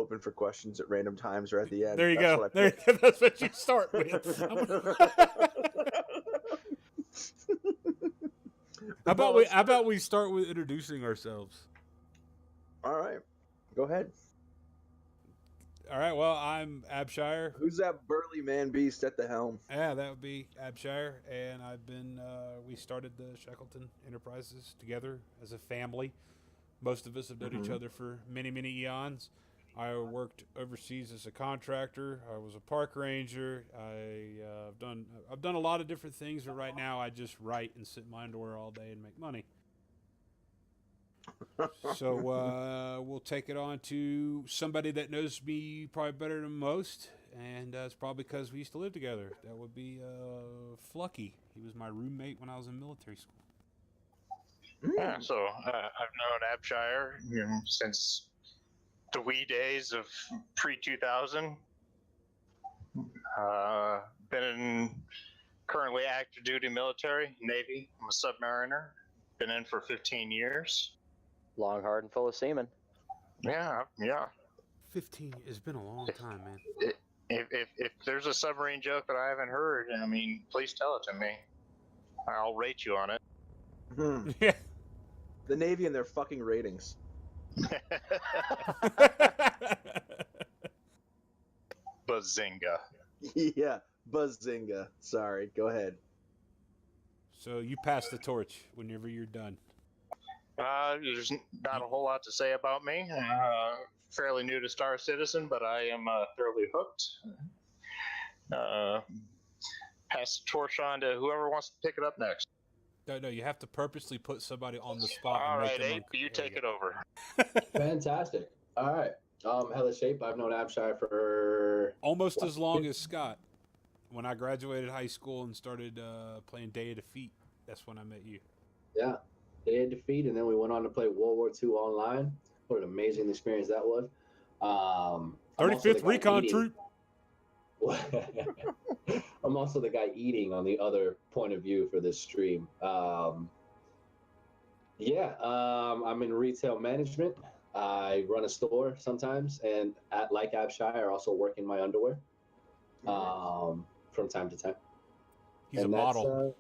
open for questions at random times or at the end. There you That's go. What I There, picked. that's what you start with. How about we start with introducing ourselves? All right, go ahead. All right. Well, I'm Abshire. Who's that burly man beast at the helm? Yeah, that would be Abshire, and I've been. We started the Shackleton Enterprises together as a family. Most of us have known each other for many, many eons. I worked overseas as a contractor. I was a park ranger. I've done a lot of different things, but right now I just write and sit in my underwear all day and make money. So we'll take it on to somebody that knows me probably better than most, and it's probably because we used to live together. That would be Flucky. He was my roommate when I was in military school. Yeah, so I've known Abshire since the wee days of pre-2000. Been currently active duty military, Navy. I'm a submariner. Been in for 15 years. Long, hard, and full of semen. Yeah. 15 has been a long time, man. If there's a submarine joke that I haven't heard, I mean, please tell it to me. I'll rate you on it. Yeah. The Navy and their fucking ratings. Bazinga. Yeah, Buzzinga. Sorry, go ahead. So you pass the torch whenever you're done. There's not a whole lot to say about me. Fairly new to Star Citizen, but I am thoroughly hooked. Pass the torch on to whoever wants to pick it up next. No, you have to purposely put somebody on the spot. All and make right, them Abe, you take it over. Fantastic. All right. Hellish Shape. I've known Abshire for Almost as long as Scott. When I graduated high school and started playing Day of Defeat, that's when I met you. yeah, Day of Defeat, and then we went on to play World War II online. What an amazing experience that was. I'm also the 35th guy Recon eating. Troop. I'm also the guy eating on the other point of view for this stream. I'm in retail management. I run a store sometimes, and like Abshire, I also work in my underwear from time to time. He's And a that's, model.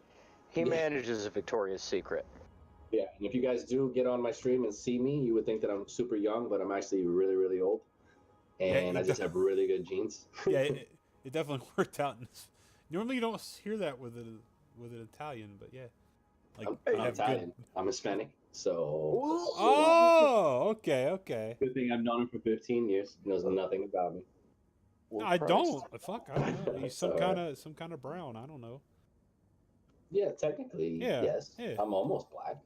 He Yeah. manages a Victoria's Secret. Yeah, and if you guys do get on my stream and see me, you would think that I'm super young, but I'm actually really, really old. And Yeah, I just have really good genes. Yeah, it definitely worked out. Normally you don't hear that with an Italian, but yeah. Like, I'm you have Italian. I'm Hispanic. So Oh, okay. good thing I've known him for 15 years. He knows nothing about me. No, I don't. Fuck, I don't know. He's some Alright. kind of brown. I don't know. Yeah, technically, Yeah, yes. yeah. I'm almost black.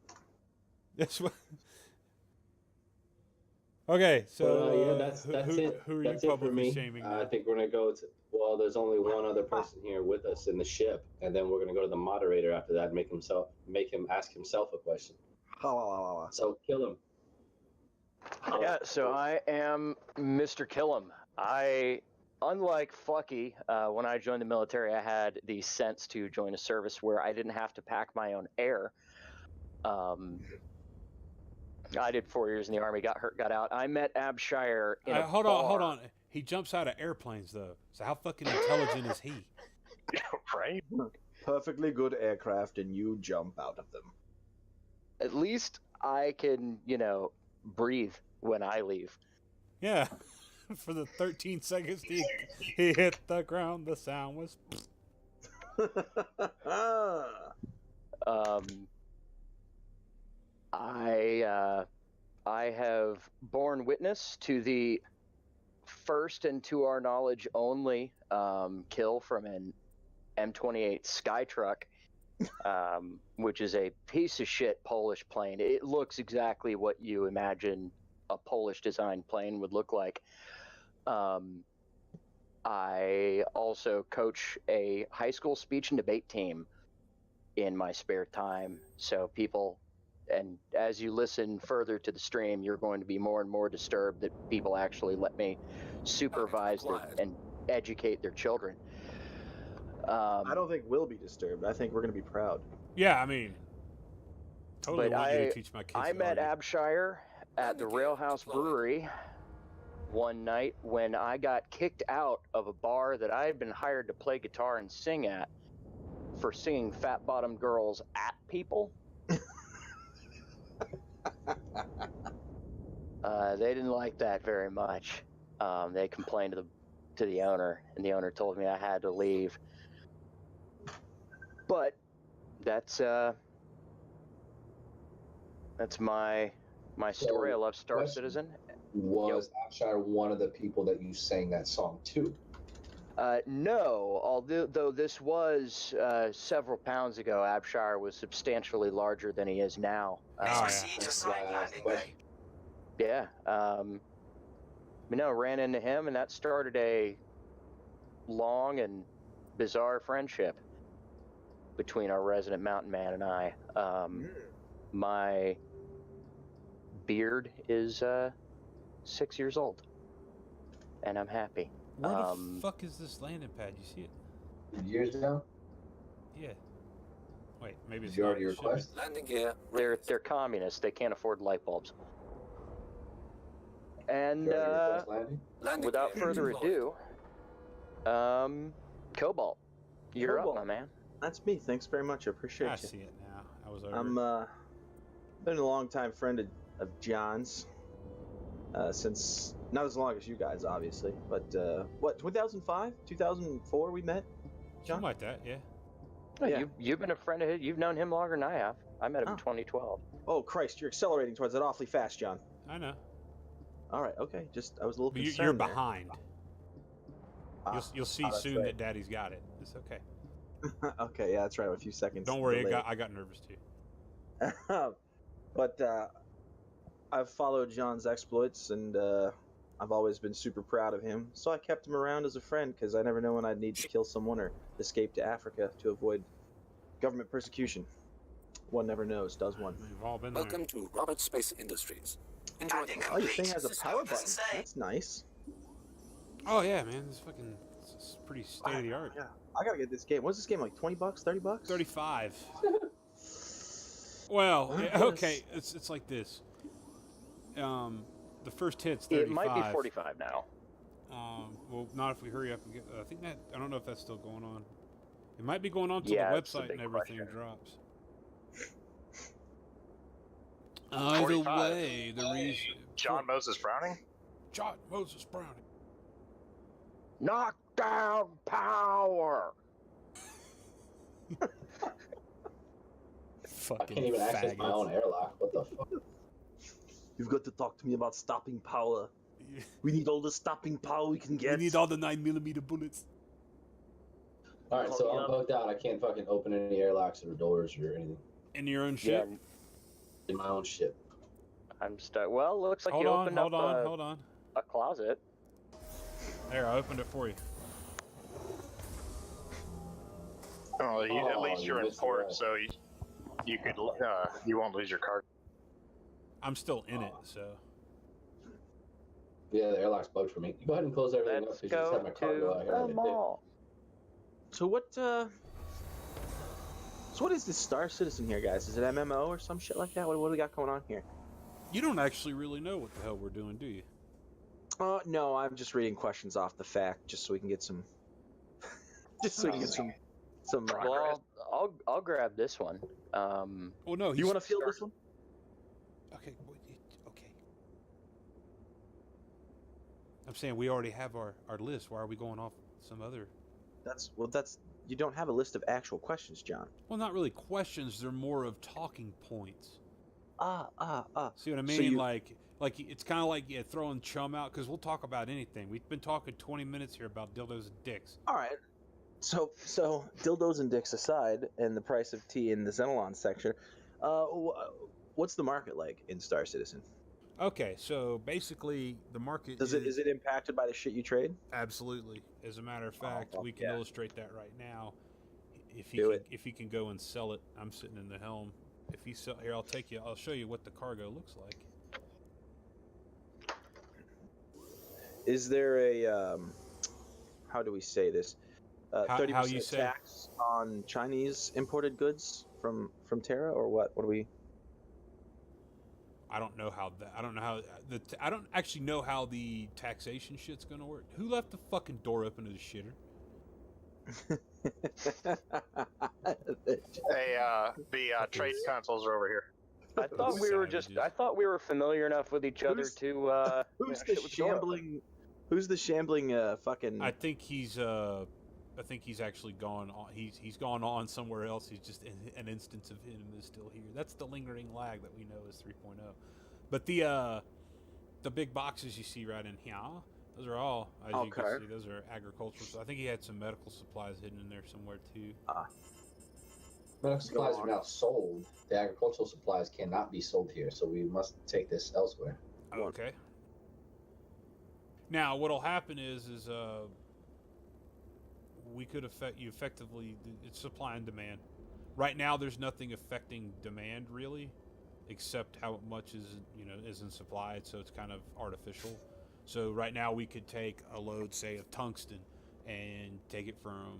That's what. Okay, so that's who, it. Who are That's you it for publicly me. shaming? I now? think we're gonna go to. Well, there's only one other person here with us in the ship, and then we're gonna go to the moderator after that. And make him ask himself a question. So kill him. Yeah, so I am Mr. Killam. Unlike Flucky, when I joined the military, I had the sense to join a service where I didn't have to pack my own air. I did 4 years in the Army, got hurt, got out. I met Abshire in a Hold bar. on. He jumps out of airplanes though. So how fucking intelligent is he? Right? Perfectly good aircraft, and you jump out of them. At least I can, breathe when I leave. Yeah. For the 13 seconds he hit the ground, the sound was. I have borne witness to the first and to our knowledge only kill from an M28 Skytruck, which is a piece of shit Polish plane. It looks exactly what you imagine a Polish designed plane would look like. I also coach a high school speech and debate team in my spare time. So people, and as you listen further to the stream, you're going to be more and more disturbed that people actually let me supervise and educate their children. I don't think we'll be disturbed. I think we're going to be proud. Yeah, I mean, totally But want you to teach my kids. I met to argue. Abshire at the Railhouse Brewery one night when I got kicked out of a bar that I had been hired to play guitar and sing at for singing Fat Bottom Girls at people. They didn't like that very much. They complained to the owner, and the owner told me I had to leave. But that's my story. I love Star Citizen. Was Abshire one of the people that you sang that song to? No, although this was several pounds ago, Abshire was substantially larger than he is now. Yeah. Ran into him, and that started a long and bizarre friendship between our resident mountain man and I. My beard is 6 years old, and I'm happy. Where the fuck is this landing pad? You see it? Years now? Yeah. Wait, maybe it's you already request? Landing gear. They're communists. They can't afford light bulbs. And without further ado, Cobalt, you're up, my man. That's me. Thanks very much. I appreciate I you. see it now. I was over. I'm been a long time friend of John's. Since not as long as you guys, obviously, but what 2005, 2004 we met, John? Something like that, yeah. Yeah. You've been a friend of his. You've known him longer than I have. I met him in 2012. Oh Christ, you're accelerating towards it awfully fast, John. I know. All right, okay. Just I was a little But concerned. you're there. behind. You'll see soon that Daddy's got it. It's okay. Okay, yeah, that's right. A few seconds. Don't worry, delayed. I got nervous too. But I've followed John's exploits, and I've always been super proud of him. So I kept him around as a friend because I never know when I'd need to kill someone or escape to Africa to avoid government persecution. One never knows, does one? We've all been Welcome to Roberts Space Industries. Enjoy the Oh, your thing has a power button. That's nice. there. Oh yeah, man, this fucking it's pretty state of the art. Yeah, I gotta get this game. What's this game like? $20, $30? 35. Well, Oh, yeah, okay, it's like this. The first hit's 35. It might be 45 now. Well, not if we hurry up and get. I think that I don't know if that's still going on. It might be going on till Yeah, the it's a website big and everything question. drops. Either 45. way, the reason. John Moses Browning? John Moses Browning. Knockdown power. I can't even access my own airlock. What the fuck? You've got to talk to me about stopping power. We need all the stopping power we can We get. need all the 9mm bullets. Alright, so I'm bugged out. I can't fucking open any airlocks or doors or anything. In your own Yeah, ship. In my own ship. I'm stuck. Well, looks like Hold you on, opened hold up on, hold on. a closet. There, I opened it for you. Oh, at least you're in missed port, that. so you could you won't lose your card. I'm still in it, so. Yeah, the airlock's bugged for me. You go ahead and close everything Let's up because you just go have my cargo out to here. the like I did. mall. So what is this Star Citizen here, guys? Is it MMO or some shit like that? What do we got going on here? You don't actually really know what the hell we're doing, do you? No, I'm just reading questions off the fact, just so we can get some, just so we can get some. Well, I'll grab this one. Oh no, You want to field this one? Okay, okay. I'm saying we already have our list. Why are we going off some other? That's you don't have a list of actual questions, John. Well, not really questions. They're more of talking points. So See what I mean? you- Like it's kind of like throwing chum out because we'll talk about anything. We've been talking 20 minutes here about dildos and dicks. All right. So dildos and dicks aside, and the price of tea in the Xenolon section, what's the market like in Star Citizen? Okay, so basically the market Is it impacted by the shit you trade? absolutely. As a matter of fact, fuck we can yeah. illustrate that right now. If he can go and sell it, I'm sitting in the helm. If he sell here, I'll show you what the cargo looks like. Is there a how do we say this? 30% how you say? tax on Chinese imported goods from Terra, or what? What do we? I don't know how that. I don't know how I don't actually know how the taxation shit's gonna work. Who left the fucking door open to the shitter? The trade consoles are over here. I thought we were just. I thought we were familiar enough with each other to. Who's shit the with the door open. shambling? Who's the shambling? Fucking. I think he's actually gone on. He's gone on somewhere else. He's just an instance of him is still here. That's the lingering lag that we know is 3.0. But the big boxes you see right in here, those are all, as you can see, those are agricultural. So I think he had some medical supplies hidden in there somewhere too. Medical supplies are now sold. The agricultural supplies cannot be sold here, so we must take this elsewhere. Okay. Now, what'll happen is we could affect you effectively. It's supply and demand. Right now, there's nothing affecting demand really, except how much is in supply. So it's kind of artificial. So right now, we could take a load, say, of tungsten, and take it from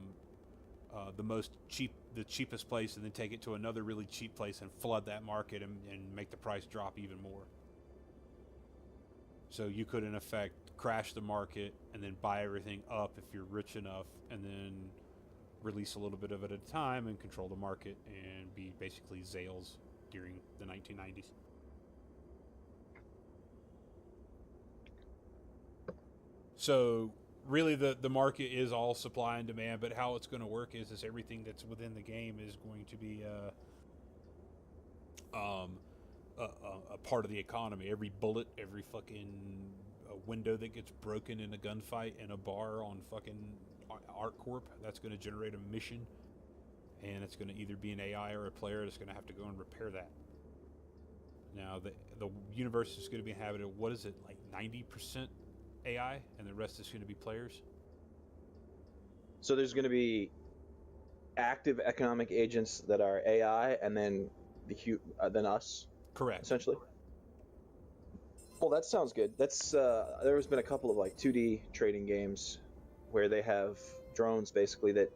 the cheapest place, and then take it to another really cheap place and flood that market and make the price drop even more. So you could, in effect, crash the market and then buy everything up if you're rich enough, and then release a little bit of it at a time and control the market and be basically Zales during the 1990s. So really the market is all supply and demand, but how it's going to work is everything that's within the game is going to be a part of the economy. Every bullet, every fucking window that gets broken in a gunfight in a bar on fucking ArcCorp, that's going to generate a mission, and it's going to either be an AI or a player that's going to have to go and repair that. Now the universe is going to be inhabited, what is it, like 90% AI, and the rest is going to be players? So there's going to be active economic agents that are AI, and then then us. Correct. Essentially. Well, that sounds good. That's there has been a couple of like 2D trading games where they have drones basically that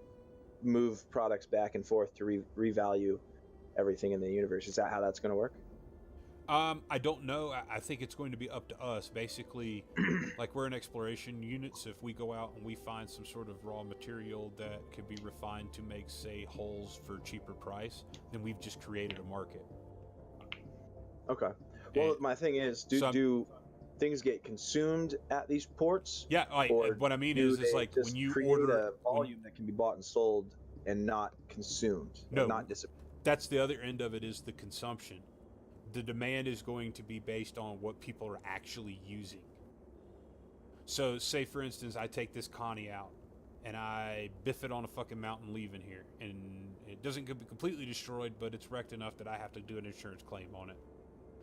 move products back and forth to revalue everything in the universe. Is that how that's going to work? I don't know. I think it's going to be up to us. Basically, like we're an exploration unit, so if we go out and we find some sort of raw material that could be refined to make, say, hulls for cheaper price, then we've just created a market. Okay. Well, my thing is, do things get consumed at these ports? Yeah. What I mean is like when you order a volume that can be bought and sold and not consumed, no, not disappear. That's the other end of it, is the consumption. The demand is going to be based on what people are actually using. So, say for instance, I take this Connie out and I biff it on a fucking mountain leaving here, and it doesn't get completely destroyed, but it's wrecked enough that I have to do an insurance claim on it.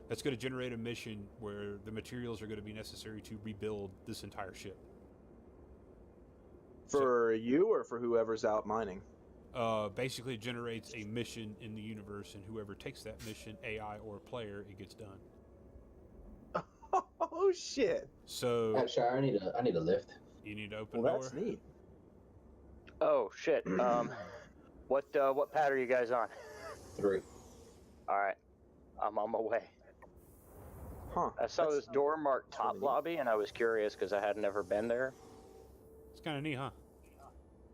That's going to generate a mission where the materials are going to be necessary to rebuild this entire ship. For you or for whoever's out mining? Basically, it generates a mission in the universe, and whoever takes that mission, AI or player, it gets done. Oh shit! So, sure, I need a lift. You need to open well, door. That's neat. Oh shit. What pad are you guys on? 3. All right, I'm on my way. Huh? I saw this door marked top lobby, and I was curious because I had never been there. It's kind of neat, huh?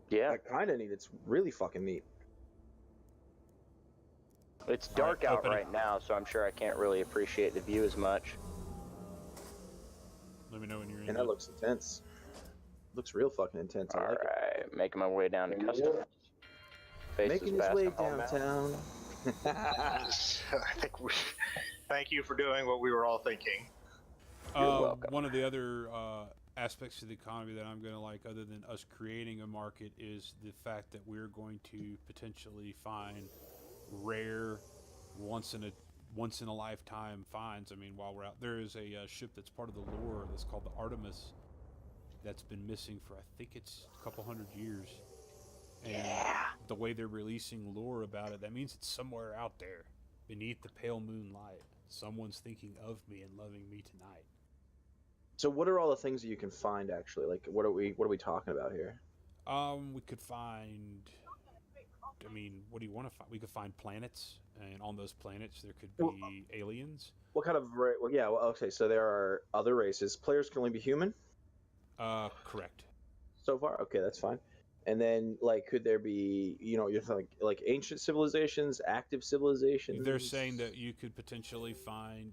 Yeah, kind of neat. It's really fucking neat. It's dark out right now, so I'm sure I can't really appreciate the view as much. Let me know when you're in. And that looks intense. Looks real fucking intense. All right, making my way down to custom. Making his way downtown. I think thank you for doing what we were all thinking. You're welcome. One of the other aspects of the economy that I'm going to like, other than us creating a market, is the fact that we're going to potentially find rare, once in a lifetime finds. I mean, while we're out, there is a ship that's part of the lore that's called the Artemis that's been missing for, I think it's a couple hundred years. And the way they're releasing lore about it, that means it's somewhere out there beneath the pale moonlight. Someone's thinking of me and loving me tonight. So what are all the things that you can find actually? Like what are we talking about here? We could find I mean, what do you want to find? We could find planets, and on those planets there could Well, be aliens. What kind of well, yeah, well, okay, so there are other races. Players can only be human Correct. so far. Okay, that's fine. And then, like, could there be, you're like ancient civilizations, active civilizations? They're saying that you could potentially find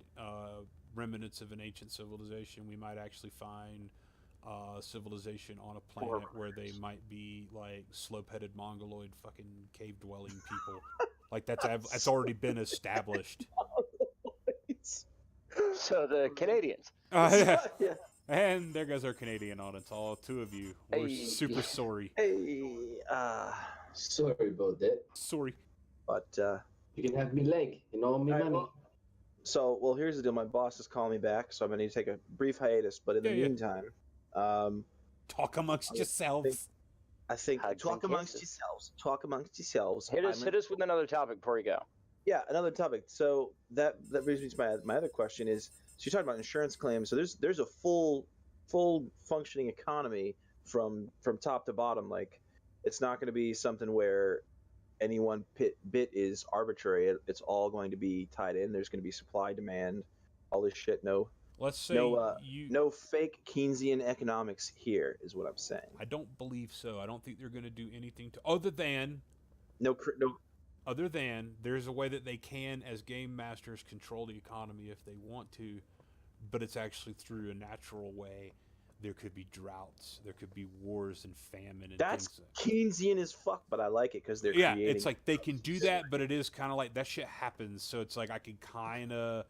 remnants of an ancient civilization. We might actually find civilization on a planet where they might be like slope-headed mongoloid fucking cave-dwelling people. Like that's already been established. So the Canadians. Yeah. Yeah. And there goes our Canadian audience, all two of you. We're Hey. super sorry. Hey, Sorry about that. Sorry. but You can have me leg, me Alright, money. well, here's the deal. My boss is calling me back, so I'm gonna need to take a brief hiatus. But in the Yeah. meantime, Talk amongst yourselves. I think Hugs talk and amongst kisses. yourselves. Talk amongst yourselves. Hit us with another topic before you go. Yeah, another topic. So that brings me to my other question is, so you're talking about insurance claims. So there's a full functioning economy from top to bottom. Like, it's not going to be something where any one bit is arbitrary. It's all going to be tied in. There's going to be supply, demand, all this shit. Let's say No fake Keynesian economics here is what I'm saying. I don't believe so. I don't think they're going to do anything to other than there's a way that they can, as game masters, control the economy if they want to, but it's actually through a natural way. There could be droughts, there could be wars and famine and That's things. Keynesian as fuck, but I like it because they're Yeah, creating. it's like they can do that, but it is kind of like that shit happens. So it's like I can kind of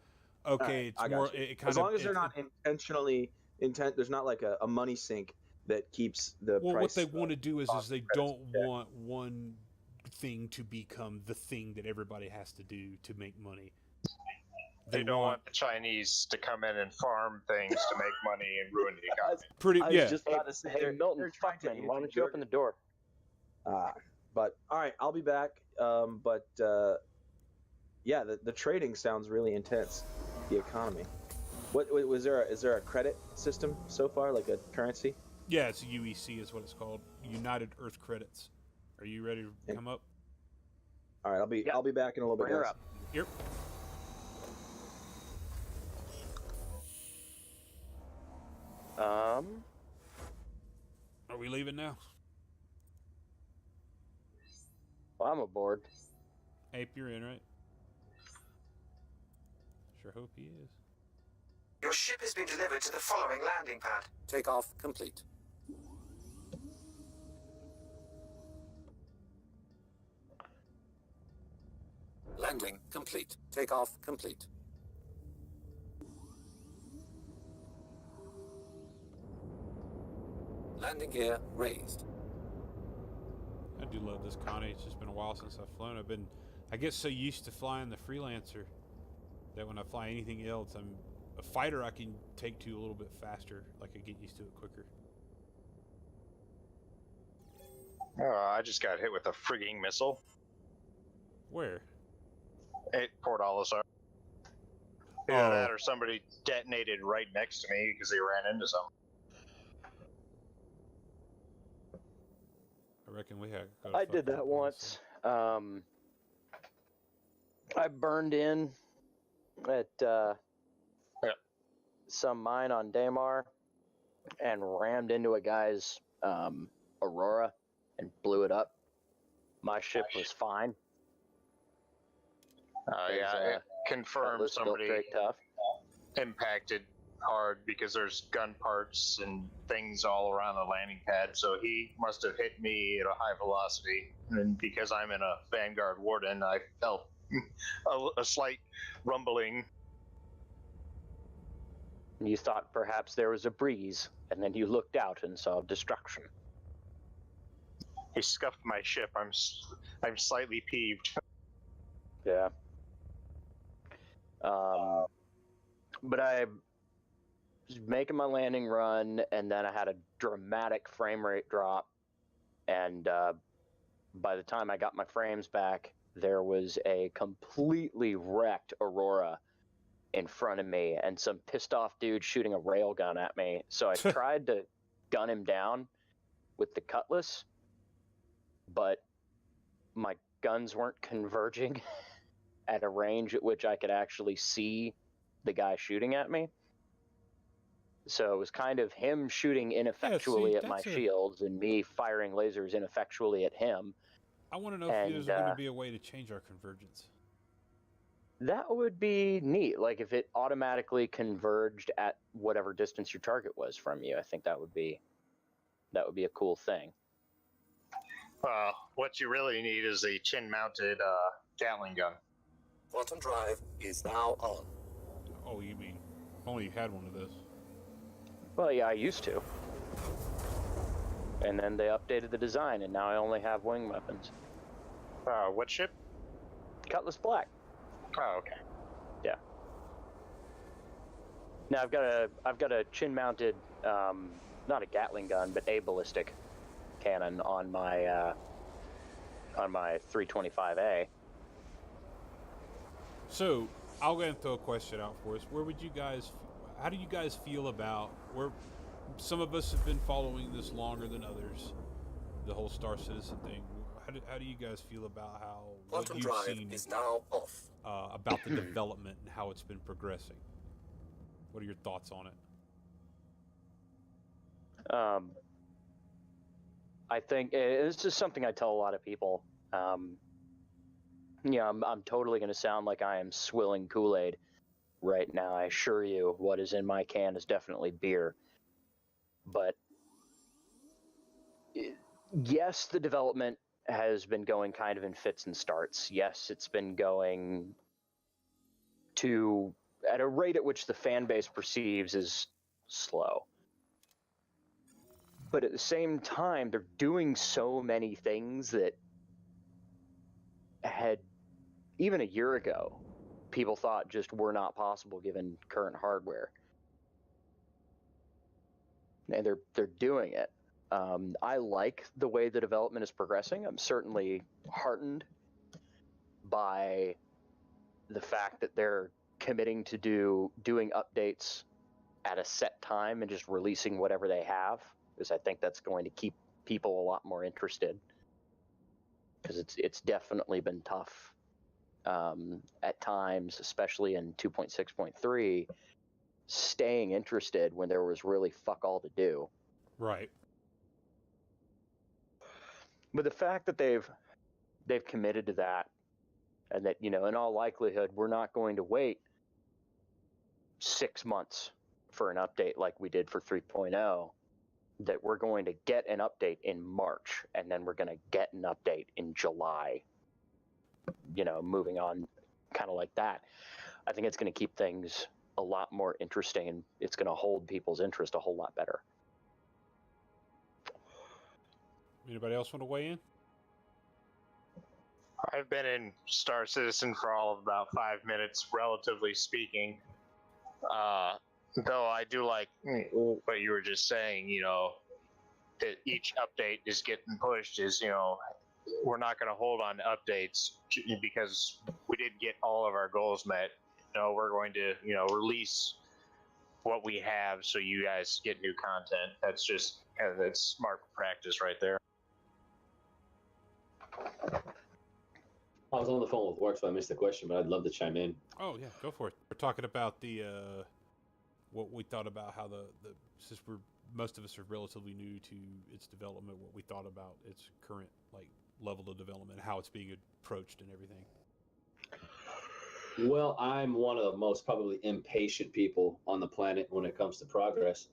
okay. I It's got more. you. It kind As long as they're not intentionally intent. There's not like a money sink that keeps the Well, price. what they want to do is they credits don't in check. want one thing to become the thing that everybody has to do to make money. They don't want the Chinese to come in and farm things to make money and ruin the economy. pretty I was yeah. just about to say Hey, they're Milton trying to Fuckman, why don't you open the door? But all right, I'll be back. Yeah, the trading sounds really intense. The economy. What is there a credit system so far, like a currency? Yeah, it's a UEC is what it's called. United Earth Credits. Are you ready to come up? All right, I'll be back in a little bit. Bring her guys. up. Yep. Are we leaving now? Well, I'm aboard. Ape, you're in, right? Sure hope he is. Your ship has been delivered to the following landing pad. Takeoff complete. Landing complete. Takeoff complete. Landing gear raised. I do love this Connie. It's just been a while since I've flown. I get so used to flying the Freelancer that when I fly anything else, I'm a fighter I can take to a little bit faster. Like I get used to it quicker. I just got hit with a frigging missile Where? at Port Olisar. Either that or somebody detonated right next to me because they ran into something. I reckon we had. I did that once. I burned in at some mine on Daymar and rammed into a guy's Aurora and blew it up. My ship was fine. Yeah, it confirmed was built somebody very tough. impacted hard because there's gun parts and things all around the landing pad. So he must have hit me at a high velocity, and because I'm in a Vanguard Warden, I felt a slight rumbling. You thought perhaps there was a breeze, and then you looked out and saw destruction. He scuffed my ship. I'm slightly peeved. Yeah. But I was making my landing run, and then I had a dramatic frame rate drop. And by the time I got my frames back, there was a completely wrecked Aurora in front of me, and some pissed off dude shooting a railgun at me. So I tried to gun him down with the cutlass, but my guns weren't converging at a range at which I could actually see the guy shooting at me. So it was kind of him shooting ineffectually at my shields and me firing lasers ineffectually at him. I want to know if there's going to be a way to change our convergence. That would be neat. Like if it automatically converged at whatever distance your target was from you, I think that would be a cool thing. What you really need is a chin-mounted Gatling gun. Quantum drive is now on. Oh, you mean only you had one of those? Well, yeah, I used to. And then they updated the design, and now I only have wing weapons. What ship? Cutlass Black. Oh, okay. Yeah. Now I've got a chin-mounted, not a Gatling gun, but a ballistic cannon on my 325A. So I'll go ahead and throw a question out for us. How do you guys feel about where some of us have been following this longer than others, the whole Star Citizen thing? How do you guys feel about what Quantum you've drive seen is now off. About the development and how it's been progressing? What are your thoughts on it? I think this is something I tell a lot of people. I'm totally going to sound like I am swilling Kool-Aid right now. I assure you, what is in my can is definitely beer. But yes, the development has been going kind of in fits and starts. Yes, it's been going at a rate at which the fan base perceives is slow. But at the same time, they're doing so many things that had, even a year ago, people thought just were not possible given current hardware. And they're doing it. I like the way the development is progressing. I'm certainly heartened by the fact that they're committing to doing updates at a set time and just releasing whatever they have, because I think that's going to keep people a lot more interested, because it's definitely been tough at times, especially in 2.6.3, staying interested when there was really fuck all to do. Right. But the fact that they've committed to that, and that, in all likelihood, we're not going to wait 6 months for an update like we did for 3.0, that we're going to get an update in March, and then we're going to get an update in July, moving on kind of like that. I think it's going to keep things a lot more interesting, and it's going to hold people's interest a whole lot better. Anybody else want to weigh in? I've been in Star Citizen for all of about 5 minutes, relatively speaking. Though I do like what you were just saying, that each update is getting pushed is, we're not going to hold on to updates because we didn't get all of our goals met. We're going to, release what we have so you guys get new content. That's smart practice right there. I was on the phone with work, so I missed the question, but I'd love to chime in. Oh yeah, go for it. We're talking about the what we thought about how since most of us are relatively new to its development, what we thought about its current level of development, how it's being approached, and everything. Well, I'm one of the most probably impatient people on the planet when it comes to progress.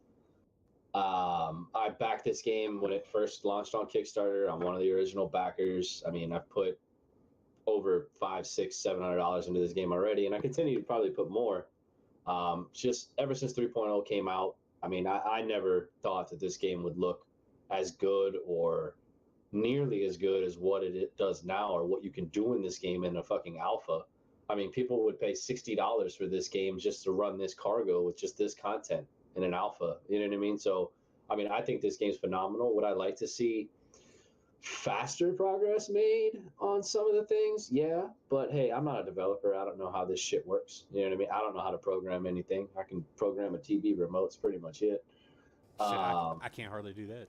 I backed this game when it first launched on Kickstarter. I'm one of the original backers. I mean, I've put over $500, $600, $700 into this game already, and I continue to probably put more. Just ever since 3.0 came out, I mean, I never thought that this game would look as good or nearly as good as what it does now, or what you can do in this game in a fucking alpha. I mean, people would pay $60 for this game just to run this cargo with just this content in an alpha. You know what I mean? So, I mean, I think this game's phenomenal. Would I like to see faster progress made on some of the things? Yeah, but hey, I'm not a developer. I don't know how this shit works. You know what I mean? I don't know how to program anything. I can program a TV remote. It's pretty much it. Shit, I can't hardly do that.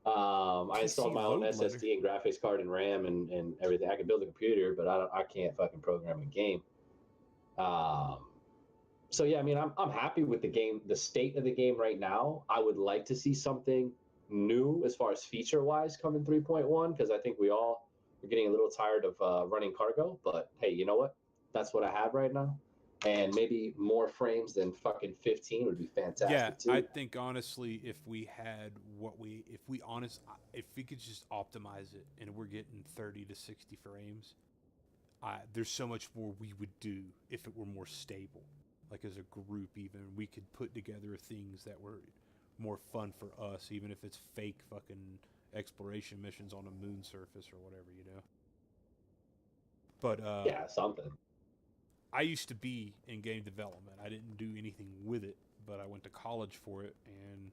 I installed PC my own load loader. SSD and graphics card and RAM and everything. I can build a computer, but I can't fucking program a game. So yeah, I mean, I'm happy with the game, the state of the game right now. I would like to see something new as far as feature wise come in 3.1, because I think we all are getting a little tired of running cargo. But hey, you know what? That's what I have right now, and maybe more frames than fucking 15 would be fantastic Yeah, too. I think honestly, if we could just optimize it and we're getting 30 to 60 frames, there's so much more we would do if it were more stable. Like as a group, even we could put together things that were more fun for us, even if it's fake fucking exploration missions on a moon surface or whatever, you know. But Yeah, something. I used to be in game development. I didn't do anything with it, but I went to college for it. And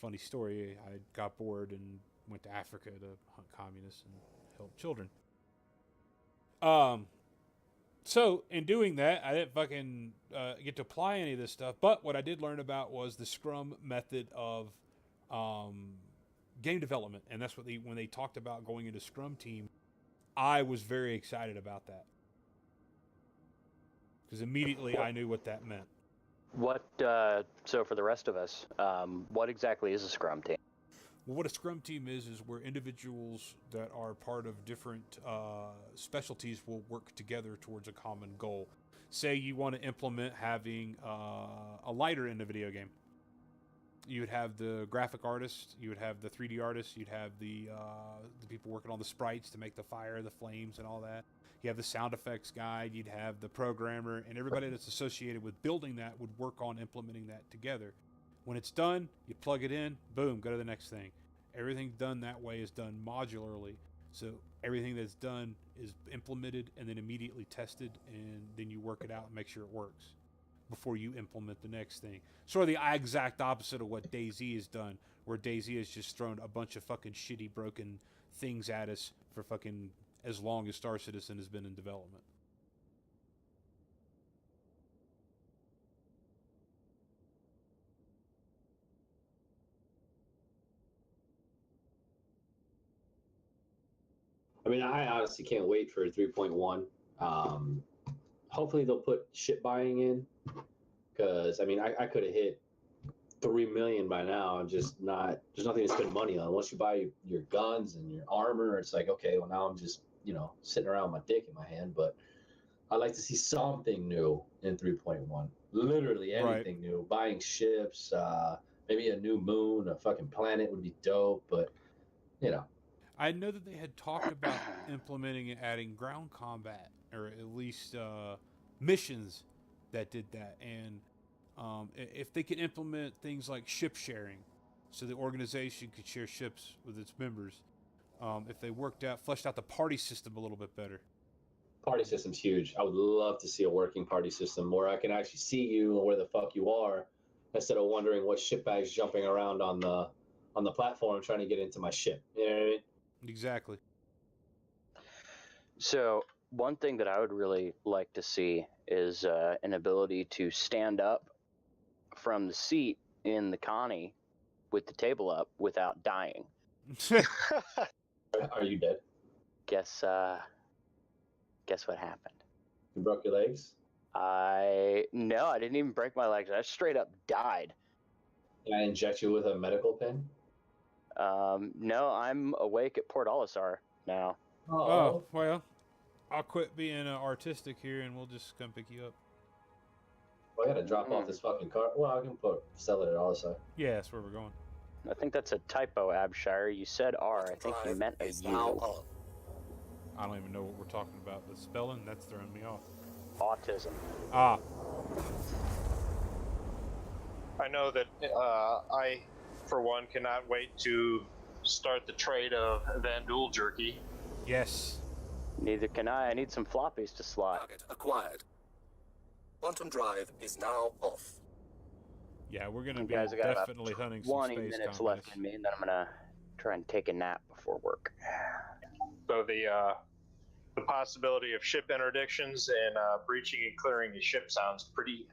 funny story, I got bored and went to Africa to hunt communists and help children. So in doing that, I didn't fucking get to apply any of this stuff. But what I did learn about was the Scrum method of game development, and that's what when they talked about going into Scrum team, I was very excited about that because immediately I knew what that meant. What? So for the rest of us, what exactly is a Scrum team? Well, what a Scrum team is we're individuals that are part of different specialties will work together towards a common goal. Say you want to implement having a lighter in a video game. You would have the graphic artist, you would have the 3D artist, you'd have the people working on the sprites to make the fire, the flames, and all that. You have the sound effects guy, you'd have the programmer, and everybody that's associated with building that would work on implementing that together. When it's done, you plug it in, boom, go to the next thing. Everything done that way is done modularly. So everything that's done is implemented and then immediately tested, and then you work it out and make sure it works before you implement the next thing. Sort of the exact opposite of what DayZ has done, where DayZ has just thrown a bunch of fucking shitty broken things at us for fucking as long as Star Citizen has been in development. I mean, I honestly can't wait for 3.1. Hopefully they'll put ship buying in, because I mean, I could have hit 3 million by now. I'm just not. There's nothing to spend money on. Once you buy your guns and your armor, it's like, okay, well now I'm just sitting around with my dick in my hand. But I'd like to see something new in 3.1. Literally anything new. Buying ships, maybe a new moon, a fucking planet would be dope. But I know that they had talked about implementing and adding ground combat, or at least missions that did that. And if they could implement things like ship sharing, so the organization could share ships with its members, if they fleshed out the party system a little bit better. Party system's huge. I would love to see a working party system where I can actually see you and where the fuck you are, instead of wondering what shitbags jumping around on the platform trying to get into my ship. You know what I mean? Exactly. So one thing that I would really like to see is an ability to stand up from the seat in the Connie with the table up without dying. Are you dead? Guess what happened? You broke your legs? No, I didn't even break my legs. I straight up died. Can I inject you with a medical pen? No, I'm awake at Port Olisar now. Oh, well, I'll quit being artistic here and we'll just come pick you up. Well, I gotta drop off this fucking car. Well, I can sell it at Olisar. Yeah, that's where we're going. I think that's a typo, Abshire. You said R. I think you meant a U. I don't even know what we're talking about. The spelling, that's throwing me off. Autism. Ah. I know that I, for one, cannot wait to start the trade of Vandul jerky. Yes. Neither can I. I need some floppies to slot. Target acquired. Quantum drive is now off. Yeah, we're going to be Guys, I got definitely hunting some 20 space minutes communists. left in me, and then I'm gonna try and take a nap before work. So the possibility of ship interdictions and breaching and clearing a ship sounds pretty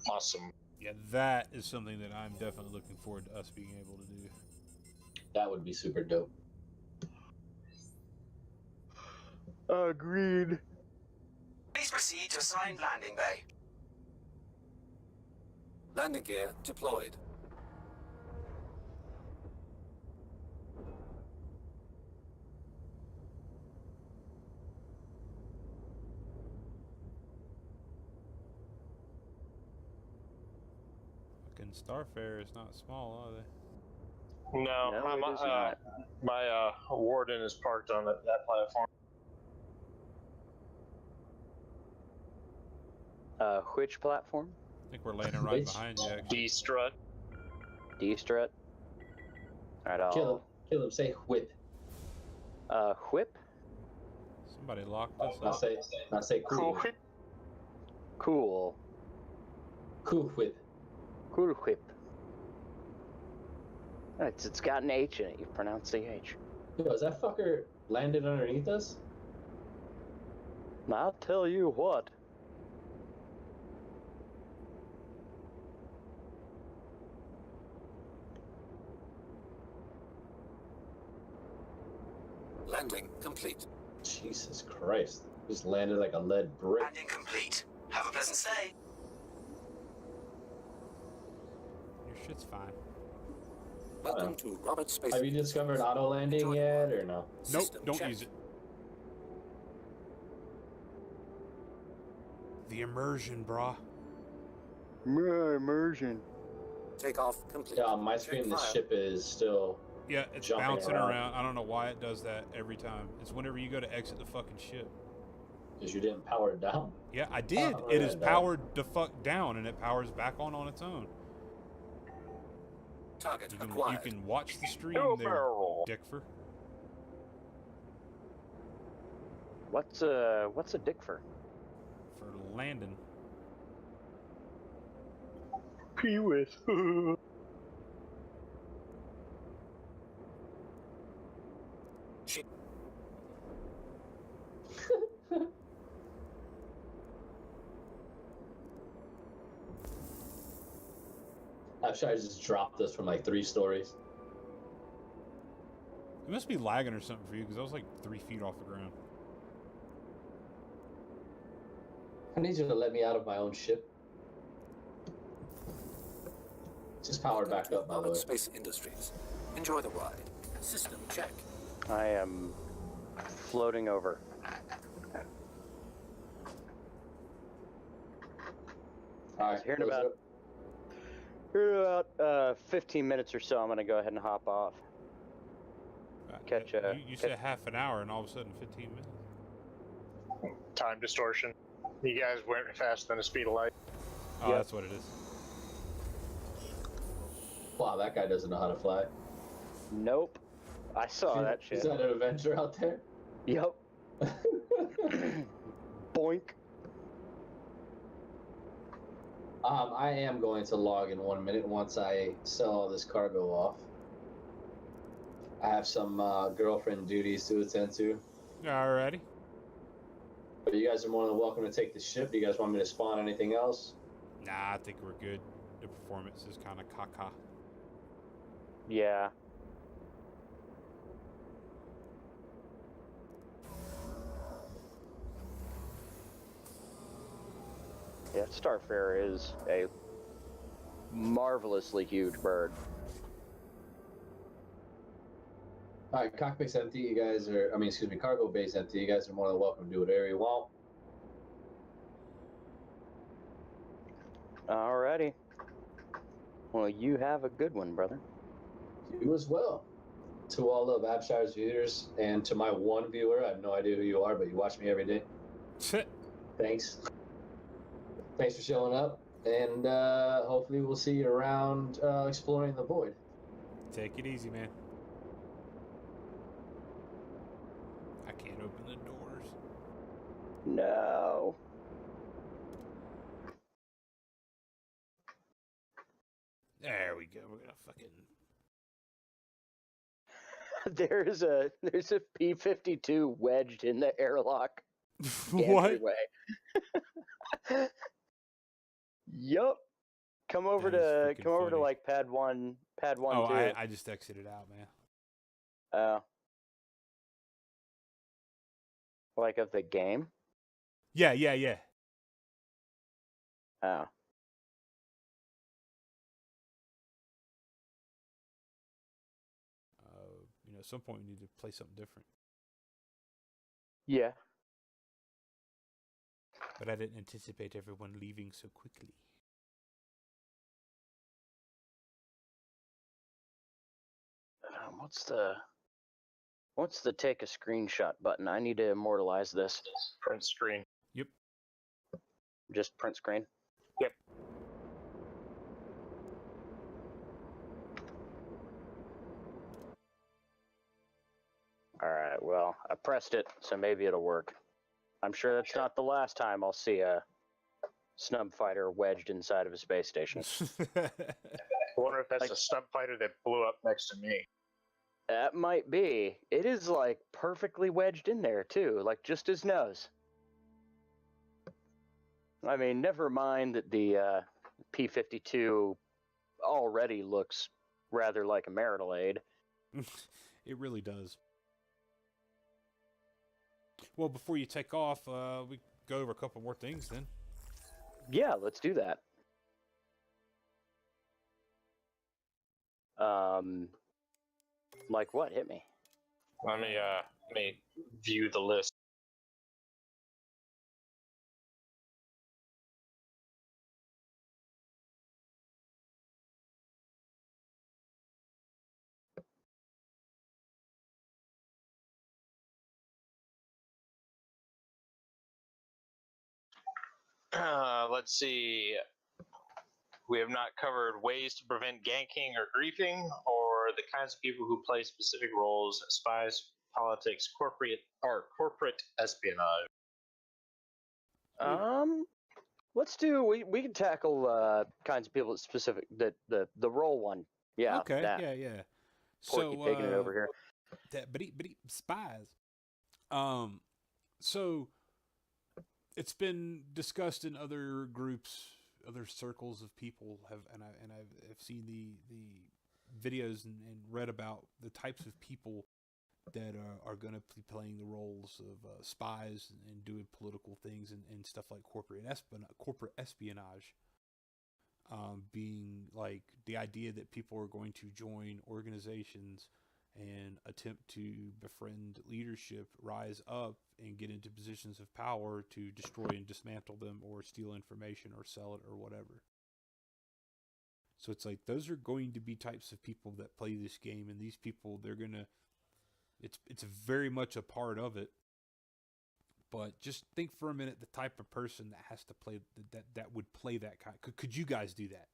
awesome. Yeah, that is something that I'm definitely looking forward to us being able to do. That would be super dope. Agreed. Please proceed to assigned landing bay. Landing gear deployed. Fucking Starfarer is not small, are they? No, No, it is not. my warden is parked on that platform. Which platform? I think we're landing right Which? behind you, actually. D-strut. D-strut. Alright, Kill him. I'll... Kill him. Say whip. Whip? Somebody locked us Not up. say. Not say cool. Whip. Cool. Cool whip. Cool whip. It's got an H in it. You pronounce the H. Yo, is that fucker landed underneath us? I'll tell you what. Landing complete. Jesus Christ. Just landed like a lead brick. Landing complete. Have a pleasant stay. Your shit's fine. Welcome to Roberts Space. Have you discovered auto landing yet or no? Nope, System don't check. use it. The immersion, brah. Immersion. Takeoff complete. Yeah, on my screen the fire. ship is still. Yeah, it's Jumping bouncing around. around. I don't know why it does that every time. It's whenever you go to exit the fucking ship. Because you didn't power it down. Yeah, I did. Oh, It is yeah, powered the fuck down, and it powers back on its own. Target You acquired. can watch the stream No there, barrel. Dickfer. What's a Dickfer? For landing. P-Wis. Ship. I'm sure I just dropped us from like 3 stories. It must be lagging or something for you, because I was like 3 feet off the ground. I need you to let me out of my own ship. Just power back up, by the way. Roberts Space Industries. Enjoy the ride. System check. I am floating over. Alright, Hearing close it about- up. In about 15 minutes or so, I'm gonna go ahead and hop off. Catch a- You said half an hour, and all of a sudden 15 minutes. Time distortion. You guys went faster than the speed of light. Oh, Yep. that's what it is. Wow, that guy doesn't know how to fly. Nope. I saw that shit. Is that an adventure out there? Yep. Boink. I am going to log in 1 minute once I sell all this cargo off. I have some girlfriend duties to attend to. Alrighty. But you guys are more than welcome to take the ship. Do you guys want me to spawn anything else? Nah, I think we're good. The performance is kind of caca. Yeah. Yeah, Starfarer is a marvelously huge bird. Alright, cockpit's empty. You guys are, cargo bay's empty. You guys are more than welcome to do whatever you want. Alrighty. Well, you have a good one, brother. You as well. To all of Abshire's viewers, and to my one viewer, I have no idea who you are, but you watch me every day. Thanks. Thanks for showing up, and hopefully we'll see you around exploring the void. Take it easy, man. I can't open the doors. No. There we go. We're gonna fucking. There's a P-52 wedged in the airlock What? entryway. Yup. Come over That is to freaking come over to funny. like pad one Oh, too. I just exited out, man. Like of the game? Yeah. Oh. At some point we need to play something different. Yeah. But I didn't anticipate everyone leaving so quickly. What's the take a screenshot button? I need to immortalize this. Print screen. Yep. Just print screen. Yep. All right. Well, I pressed it, so maybe it'll work. I'm sure that's not the last time I'll see a snub fighter wedged inside of a space station. I wonder if that's a snub fighter that blew up next to me. That might be. It is like perfectly wedged in there too, like just his nose. I mean, never mind that the P-52 already looks rather like a marital aid. It really does. Well, before you take off, we go over a couple more things then. Yeah, let's do that. Like what? Hit me. Let me view the list. Let's see. We have not covered ways to prevent ganking or griefing, or the kinds of people who play specific roles: spies, politics, corporate espionage. Let's do. We can tackle kinds of people specific. The role one. Yeah. Okay. That. Yeah. Porky So taking it over here. But spies. So it's been discussed in other groups, other circles of people I've seen the videos and read about the types of people that are going to be playing the roles of spies and doing political things and stuff like corporate espionage. Being like the idea that people are going to join organizations and attempt to befriend leadership, rise up, and get into positions of power to destroy and dismantle them or steal information or sell it or whatever. So it's like those are going to be types of people that play this game, and these people, they're gonna. It's very much a part of it. But just think for a minute the type of person that has to play that would play that kind. Could you guys do that?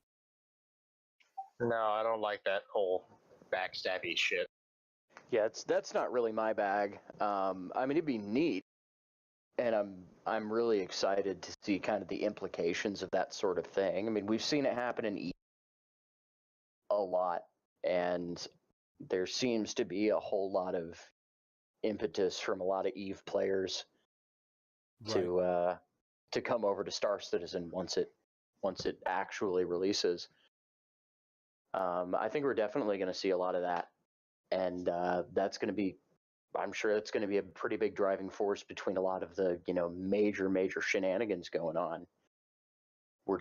No, I don't like that whole backstabby shit. Yeah, that's not really my bag. I mean, it'd be neat, and I'm really excited to see kind of the implications of that sort of thing. I mean, we've seen it happen in EVE a lot, and there seems to be a whole lot of impetus from a lot of EVE players to come over to Star Citizen once it actually releases. I think we're definitely going to see a lot of that. And that's going to be, I'm sure it's going to be a pretty big driving force between a lot of the, major shenanigans going on. We're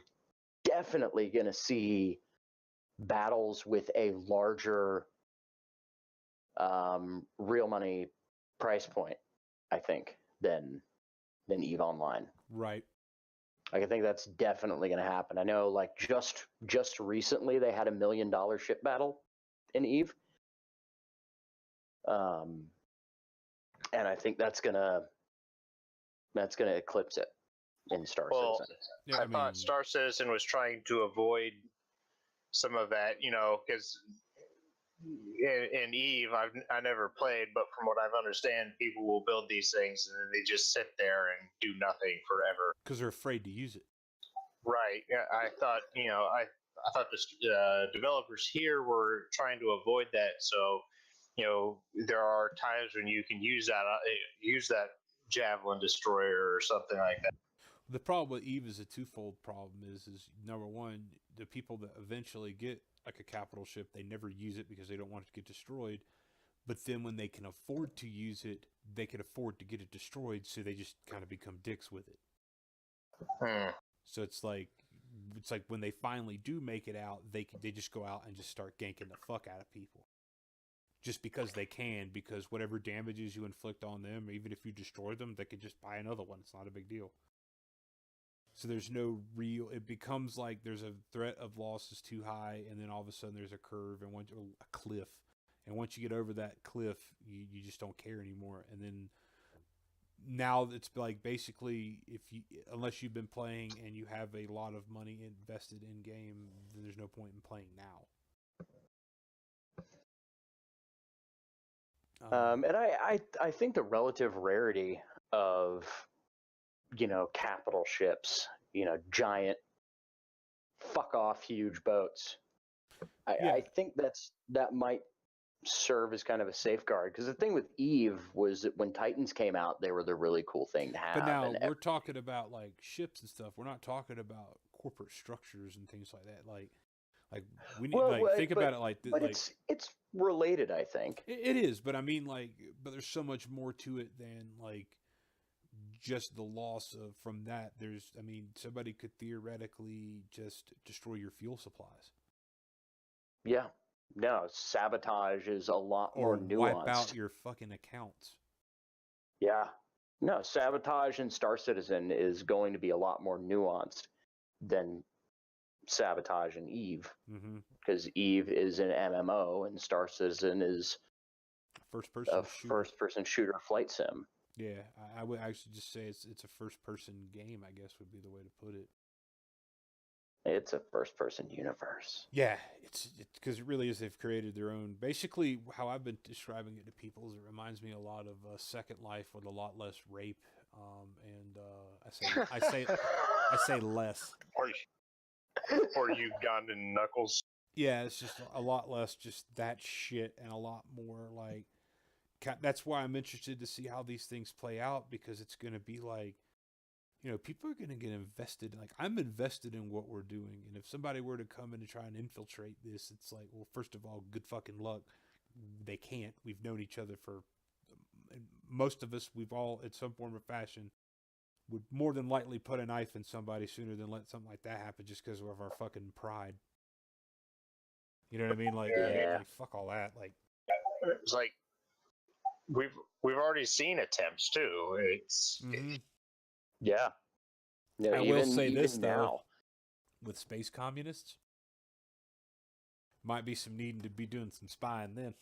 definitely going to see battles with a larger real money price point, I think, than EVE Online. Right. Like, I think that's definitely going to happen. I know, like, just recently they had $1 million ship battle in EVE. And I think that's gonna eclipse it in Star Citizen. Yeah, I thought Star Citizen was trying to avoid some of that, because in EVE, I never played, but from what I've understand, people will build these things and then they just sit there and do nothing forever because they're afraid to use it. Right. Yeah, I thought I thought the developers here were trying to avoid that. So, there are times when you can use that Javelin destroyer or something like that. The problem with EVE is a twofold problem. Is number one, the people that eventually get like a capital ship, they never use it because they don't want it to get destroyed. But then when they can afford to use it, they can afford to get it destroyed, so they just kind of become dicks with it. So it's like when they finally do make it out, they just go out and just start ganking the fuck out of people. Just because they can, because whatever damages you inflict on them, even if you destroy them, they can just buy another one. It's not a big deal. So there's no real, it becomes like there's a threat of loss is too high, and then all of a sudden there's a curve and a cliff. And once you get over that cliff, you just don't care anymore. And then now it's like basically, unless you've been playing and you have a lot of money invested in game, then there's no point in playing now. And I think the relative rarity of, capital ships, giant, fuck off, huge boats. I think that might serve as kind of a safeguard, because the thing with Eve was that when Titans came out, they were the really cool thing to have. But now we're talking about like ships and stuff. We're not talking about corporate structures and things like that. Like we need think about it like. But it's related, I think. It is, but I mean, but there's so much more to it than just the loss from that. Somebody could theoretically just destroy your fuel supplies. Yeah. No, sabotage is a lot more nuanced. Or wipe out your fucking accounts. Yeah. No, sabotage in Star Citizen is going to be a lot more nuanced than sabotage in Eve. Because Eve is an MMO and Star Citizen is a first-person shooter flight sim. Yeah, I would actually just say it's a first-person game, I guess would be the way to put it. It's a first-person universe. Yeah, it's because it really is. They've created their own. Basically, how I've been describing it to people is it reminds me a lot of Second Life with a lot less rape. I say less. Or Ugandan knuckles. Yeah, it's just a lot less just that shit and a lot more like. That's why I'm interested to see how these things play out, because it's going to be like. People are going to get invested. Like, I'm invested in what we're doing. And if somebody were to come in and try and infiltrate this, it's like, well, first of all, good fucking luck. They can't. We've known each other for, most of us, we've all, in some form or fashion, would more than likely put a knife in somebody sooner than let something like that happen just because of our fucking pride. You know what I mean? Like fuck all that. Like, it's like, we've already seen attempts too. It's, Yeah. I will say this, though, with space communists, might be some needing to be doing some spying then.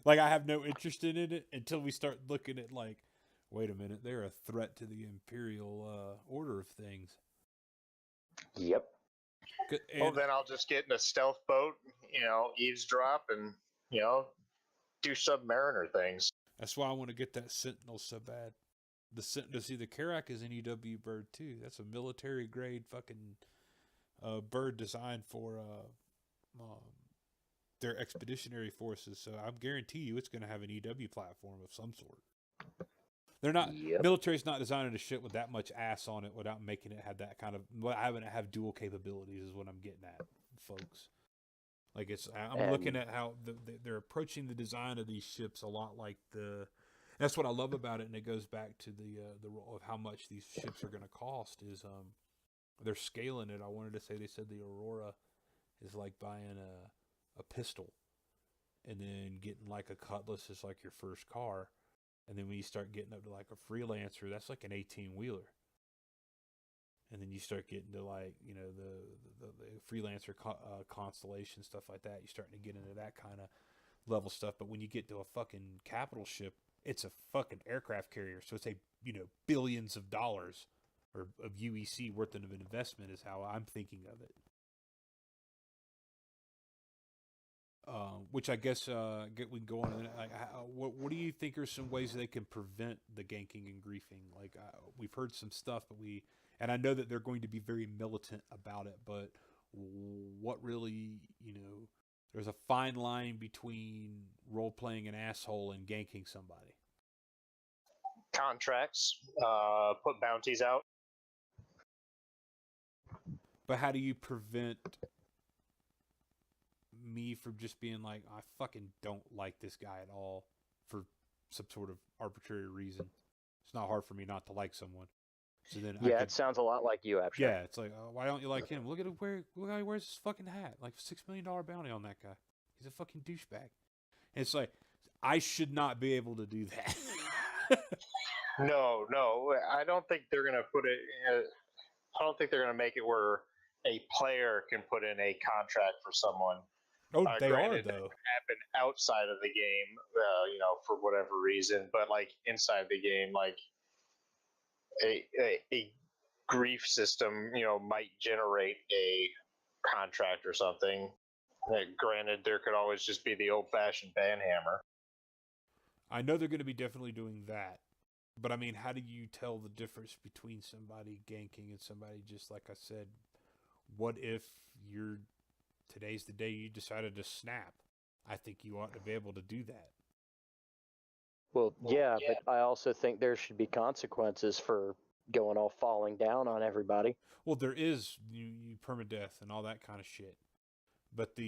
I have no interest in it until we start looking at, wait a minute, they're a threat to the imperial order of things. Yep. Well, then I'll just get in a stealth boat, eavesdrop and, do submariner things. That's why I want to get that Sentinel so bad. The Karak is an EW bird too. That's a military grade fucking bird designed for their expeditionary forces. So I guarantee you, it's going to have an EW platform of some sort. They're not military's not designing a shit with that much ass on it without making it have that kind of having it have dual capabilities. Is what I'm getting at, folks. I'm looking at how they're approaching the design of these ships a lot like the. That's what I love about it, and it goes back to the role of how much these ships are going to cost. Is they're scaling it. I wanted to say they said the Aurora is like buying a pistol, and then getting like a Cutlass is like your first car, and then when you start getting up to like a Freelancer, that's like an 18-wheeler, and then you start getting to the Freelancer Constellation stuff like that. You're starting to get into that kind of level stuff. But when you get to a fucking capital ship, it's a fucking aircraft carrier, so it's billions of dollars or of UEC worth of investment is how I'm thinking of it. Which I guess we can go on. What do you think are some ways they can prevent the ganking and griefing? We've heard some stuff, and I know that they're going to be very militant about it. But what really, there's a fine line between role playing an asshole and ganking somebody. Contracts, put bounties out. But how do you prevent me from just being like, I fucking don't like this guy at all for some sort of arbitrary reason. It's not hard for me not to like someone. So then Yeah, it sounds a lot like you, Abshire. yeah, it's like, why don't you like him? Look how he wears his fucking hat. Like $6 million bounty on that guy. He's a fucking douchebag. And it's like, I should not be able to do that. No, I don't think they're gonna put it. I don't think they're gonna make it where a player can put in a contract for someone. Oh, they are Granted, that though. would happen outside of the game, for whatever reason. But like inside the game, like a grief system, might generate a contract or something. Granted, there could always just be the old-fashioned banhammer. I know they're going to be definitely doing that. But I mean, how do you tell the difference between somebody ganking and somebody just, like I said, what if today's the day you decided to snap? I think you ought to be able to do that. Well, yeah, but I also think there should be consequences for going all falling down on everybody. Well, there is you permadeath and all that kind of shit. But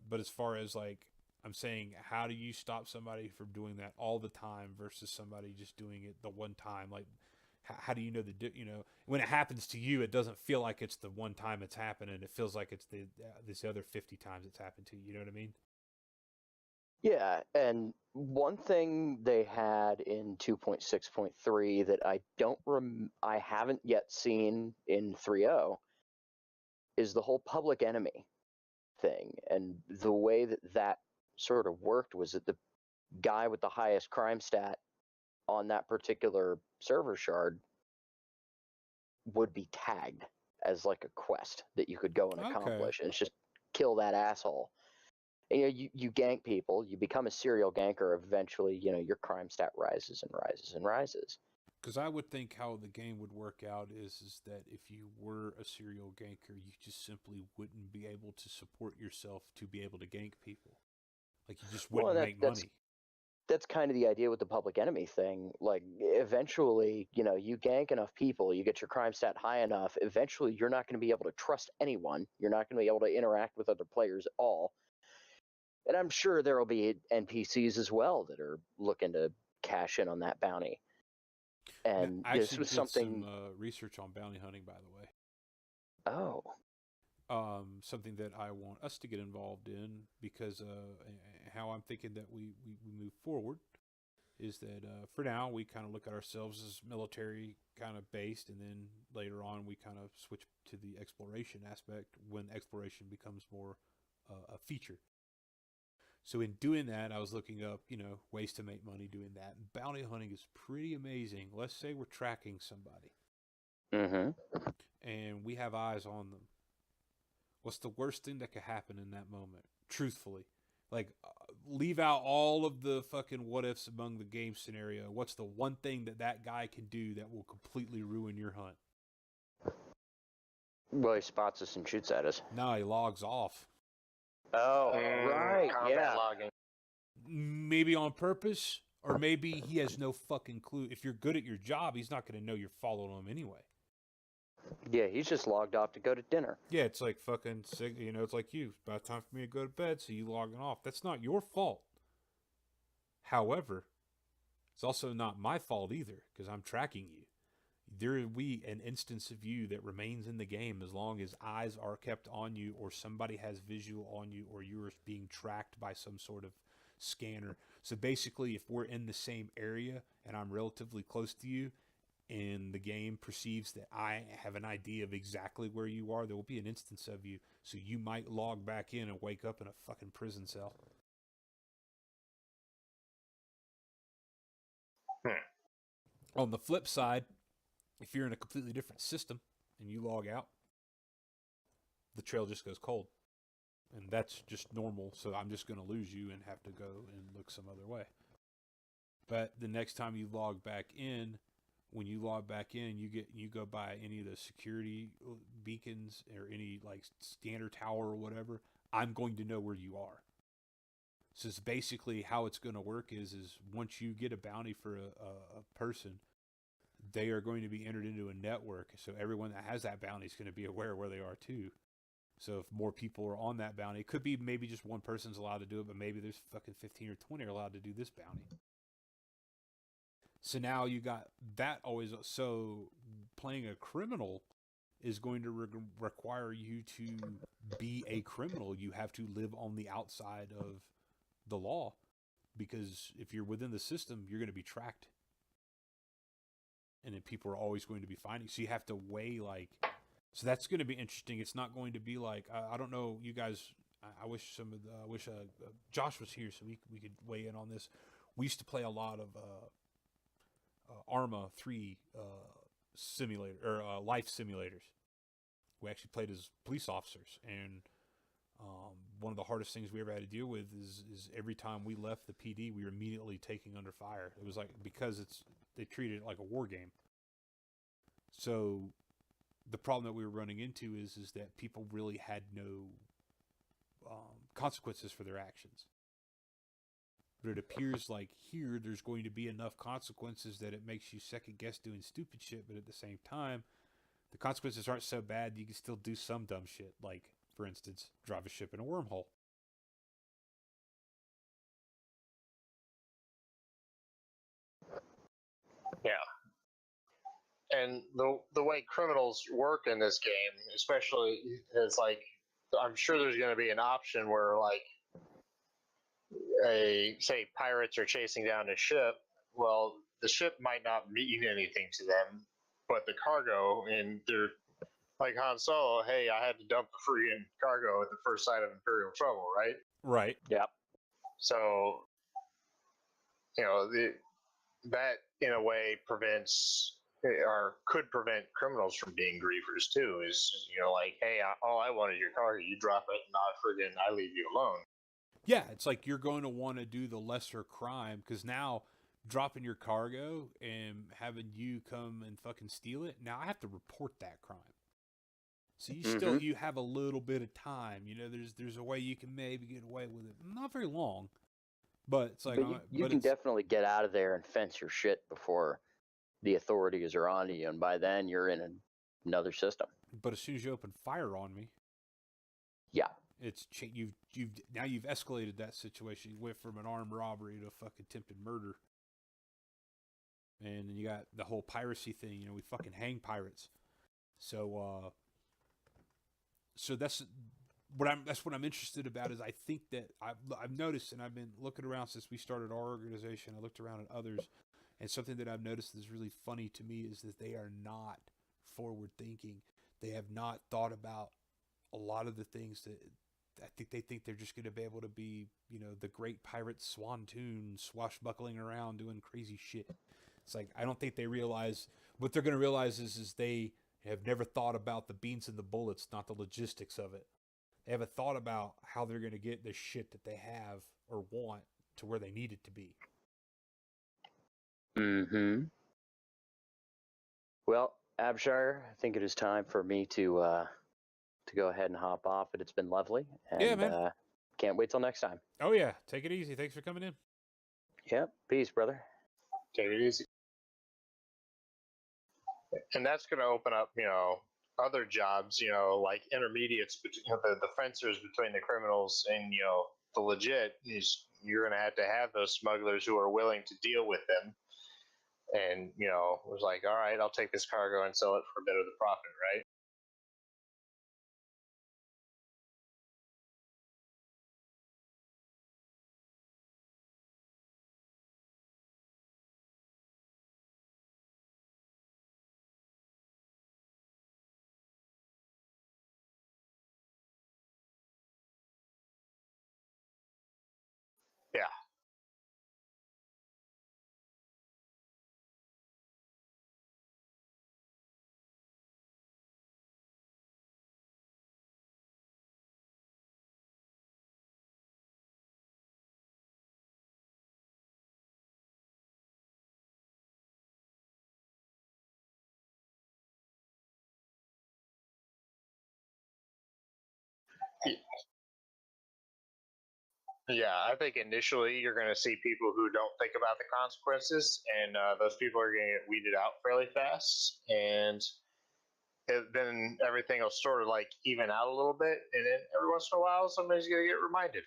but as far as like, I'm saying, how do you stop somebody from doing that all the time versus somebody just doing it the one time? Like, how do you know when it happens to you, it doesn't feel like it's the one time it's happening. It feels like it's this other 50 times it's happened to you. You know what I mean? Yeah, and one thing they had in 2.6.3 that I haven't yet seen in 3.0 is the whole public enemy thing. And the way that sort of worked was that the guy with the highest crime stat on that particular server shard would be tagged as like a quest that you could go and accomplish. And it's just kill that asshole. And, you gank people, you become a serial ganker. Eventually, your crime stat rises and rises and rises. Because I would think how the game would work out is that if you were a serial ganker, you just simply wouldn't be able to support yourself to be able to gank people. Like, you just wouldn't make money. That's kind of the idea with the public enemy thing. Like, eventually, you gank enough people, you get your crime stat high enough, eventually you're not going to be able to trust anyone. You're not going to be able to interact with other players at all. And I'm sure there will be NPCs as well that are looking to cash in on that bounty. And I this was something. Some research on bounty hunting, by the way. Oh. Something that I want us to get involved in, because how I'm thinking that we move forward is that for now we kind of look at ourselves as military kind of based, and then later on we kind of switch to the exploration aspect when exploration becomes more a feature. So in doing that, I was looking up, ways to make money doing that. And bounty hunting is pretty amazing. Let's say we're tracking somebody. Mm-hmm. And we have eyes on them. What's the worst thing that could happen in that moment? Truthfully. Like, leave out all of the fucking what ifs among the game scenario. What's the one thing that guy can do that will completely ruin your hunt? Well, he spots us and shoots at us. No, he logs off. Oh, right, yeah. Logging. Maybe on purpose, or maybe he has no fucking clue. If you're good at your job, he's not going to know you're following him anyway. Yeah, he's just logged off to go to dinner. Yeah, it's like fucking, it's like you. It's about time for me to go to bed, so you logging off. That's not your fault. However, it's also not my fault either, because I'm tracking you. There will be an instance of you that remains in the game as long as eyes are kept on you, or somebody has visual on you, or you're being tracked by some sort of scanner. So basically, if we're in the same area and I'm relatively close to you, and the game perceives that I have an idea of exactly where you are, there will be an instance of you. So you might log back in and wake up in a fucking prison cell. On the flip side, if you're in a completely different system and you log out, the trail just goes cold. And that's just normal, so I'm just going to lose you and have to go and look some other way. But the next time you log back in, when you log back in, you go by any of the security beacons or any like scanner tower or whatever, I'm going to know where you are. So it's basically how it's going to work is once you get a bounty for a person, they are going to be entered into a network. So everyone that has that bounty is going to be aware of where they are too. So if more people are on that bounty, it could be maybe just one person's allowed to do it, but maybe there's fucking 15 or 20 are allowed to do this bounty. So now you got that always. So playing a criminal is going to require you to be a criminal. You have to live on the outside of the law, because if you're within the system, you're going to be tracked. And then people are always going to be finding. So you have to weigh, like, so that's going to be interesting. It's not going to be like, I don't know, you guys, I wish Josh was here so we could weigh in on this. We used to play a lot of Arma 3 simulator or life simulators. We actually played as police officers, and one of the hardest things we ever had to deal with is every time we left the PD, we were immediately taking under fire. It was like, because they treated it like a war game. So the problem that we were running into is that people really had no consequences for their actions. But it appears like here there's going to be enough consequences that it makes you second guess doing stupid shit, but at the same time, the consequences aren't so bad you can still do some dumb shit, like, for instance, drive a ship in a wormhole. Yeah. And the way criminals work in this game, especially, is like, I'm sure there's going to be an option where, like, say pirates are chasing down a ship. Well, the ship might not mean anything to them, but the cargo, and they're like Han Solo, hey, I had to dump the freaking cargo at the first sign of Imperial trouble, right? Right. Yep. So, that in a way prevents or could prevent criminals from being griefers too. Is, like, hey, all I want is your cargo. You drop it, and I leave you alone. Yeah, it's like you're going to want to do the lesser crime, because now dropping your cargo and having you come and fucking steal it, now I have to report that crime. So you have a little bit of time. There's a way you can maybe get away with it. Not very long, but it's like, but you can definitely get out of there and fence your shit before the authorities are on you, and by then you're in another system. But as soon as you open fire on me, yeah, it's you've escalated that situation. You went from an armed robbery to a fucking attempted murder, and then you got the whole piracy thing. We fucking hang pirates. So that's what I'm interested about. Is I think that I've noticed, and I've been looking around since we started our organization. I looked around at others, and something that I've noticed is really funny to me is that they are not forward thinking. They have not thought about a lot of the things that I think they think they're just going to be able to be, the great pirate swantoon swashbuckling around doing crazy shit. It's like, I don't think they realize what they're going to realize is they have never thought about the beans and the bullets, not the logistics of it. They haven't thought about how they're going to get the shit that they have or want to where they need it to be. Mm-hmm. Well, Abshire, I think it is time for me to go ahead and hop off, but it's been lovely. And, yeah, man. Can't wait till next time. Oh, yeah. Take it easy. Thanks for coming in. Yep. Peace, brother. Take it easy. And that's going to open up, other jobs, like intermediates, the fencers between the criminals and, the legit. Is you're going to have those smugglers who are willing to deal with them. And, it was like, all right, I'll take this cargo and sell it for a bit of the profit, right? Yeah. Yeah, I think initially you're going to see people who don't think about the consequences, and those people are going to get weeded out fairly fast. And then everything will sort of like even out a little bit, and then every once in a while, somebody's gonna get reminded.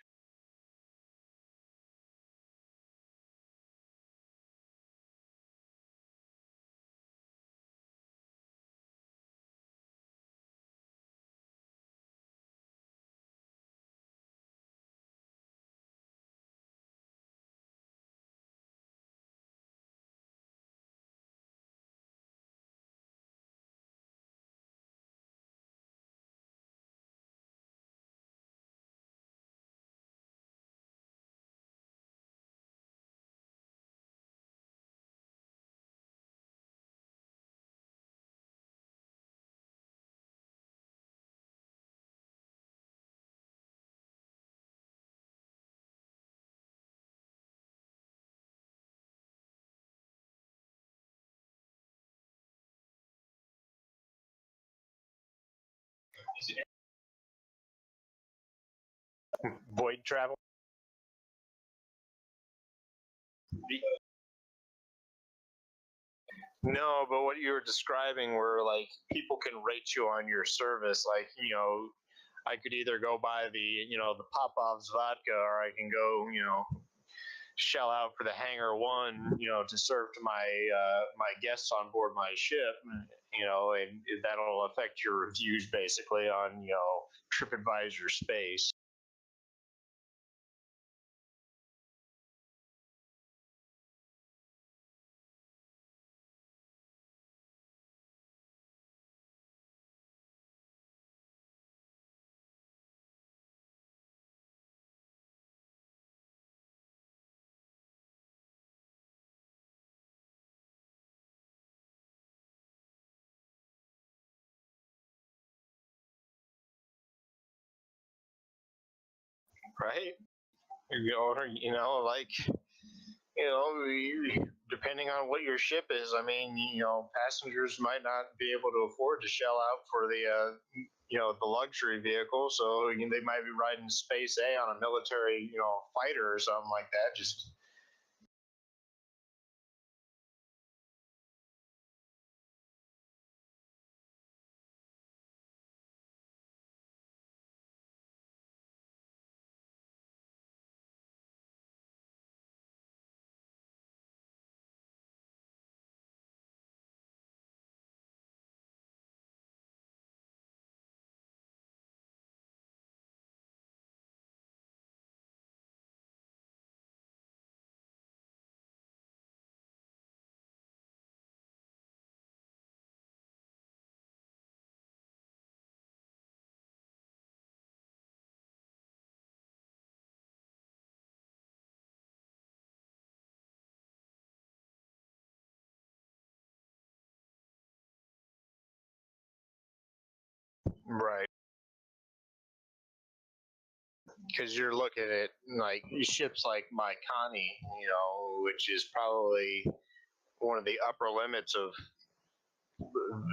Void travel. No, but what you were describing were like people can rate you on your service. Like, I could either go buy the Popov's vodka, or I can go, shell out for the Hangar One, to serve to my guests on board my ship, and that'll affect your reviews basically on, TripAdvisor space. Right? Like, depending on what your ship is, I mean, passengers might not be able to afford to shell out for the luxury vehicle, so they might be riding Space A on a military, fighter or something like that. Just right. Because you're looking at like ships like Maikani, which is probably one of the upper limits of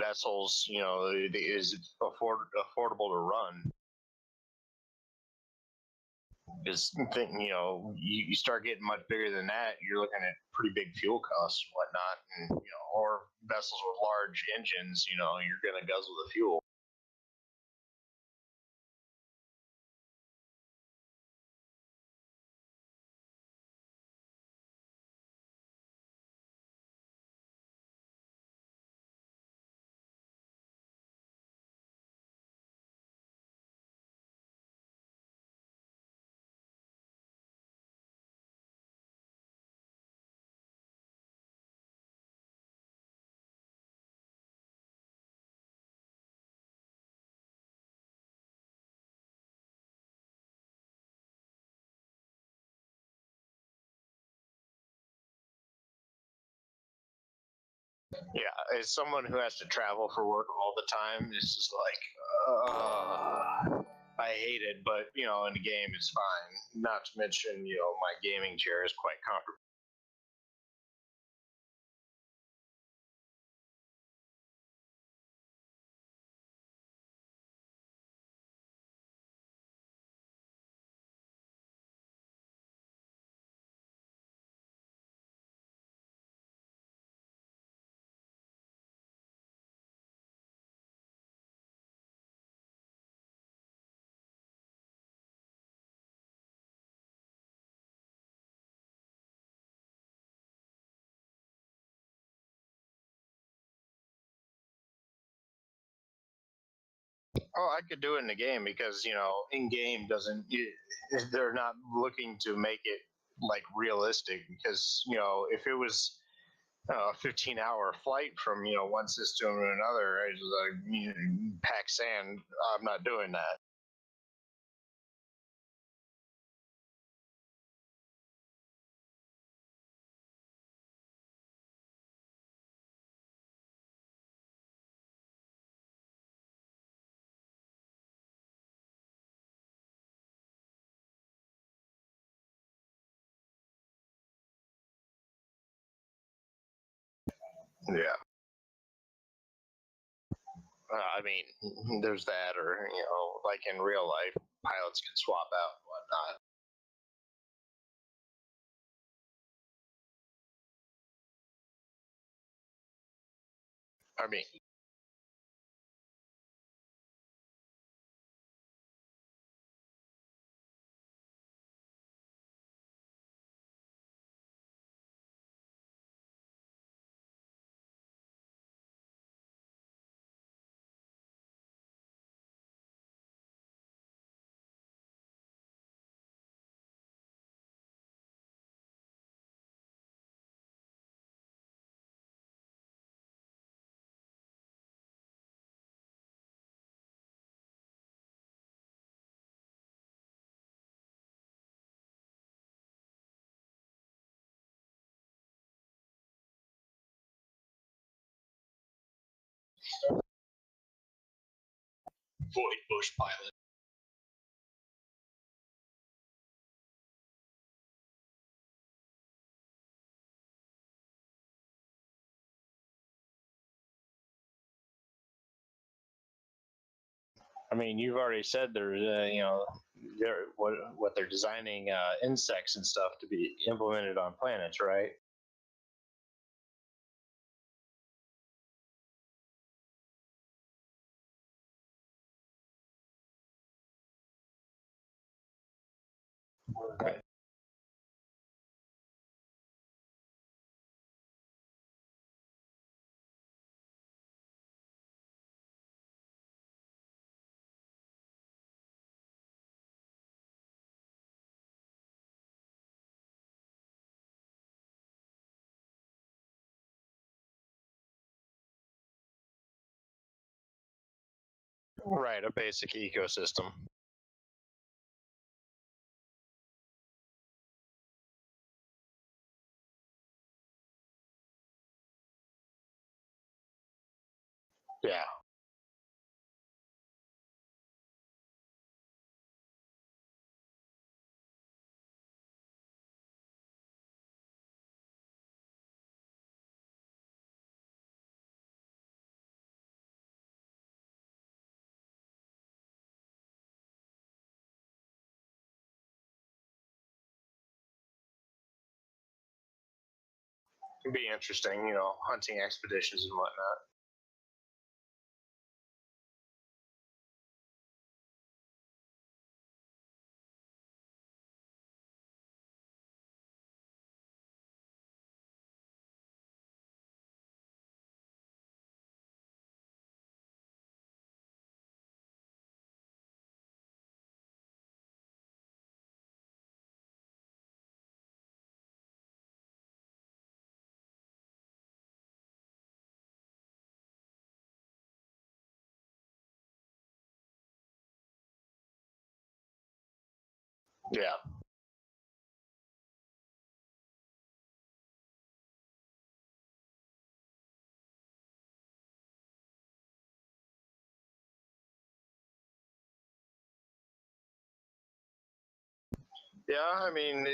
vessels, is affordable to run. Because you start getting much bigger than that, you're looking at pretty big fuel costs and whatnot, and or vessels with large engines, you're gonna guzzle the fuel. Yeah, as someone who has to travel for work all the time, this is like, I hate it, but in the game it's fine. Not to mention, my gaming chair is quite comfortable. Oh, I could do it in the game because in game doesn't they're not looking to make it like realistic because if it was a 15-hour flight from one system to another, I just like pack sand. I'm not doing that. Yeah. I mean, there's that, or like in real life, pilots can swap out and whatnot. I mean, Void bush pilot. I mean, you've already said there's, they're what they're designing insects and stuff to be implemented on planets, right? Right. Right, a basic ecosystem. Yeah. It'd be interesting, hunting expeditions and whatnot. Yeah. Yeah, I mean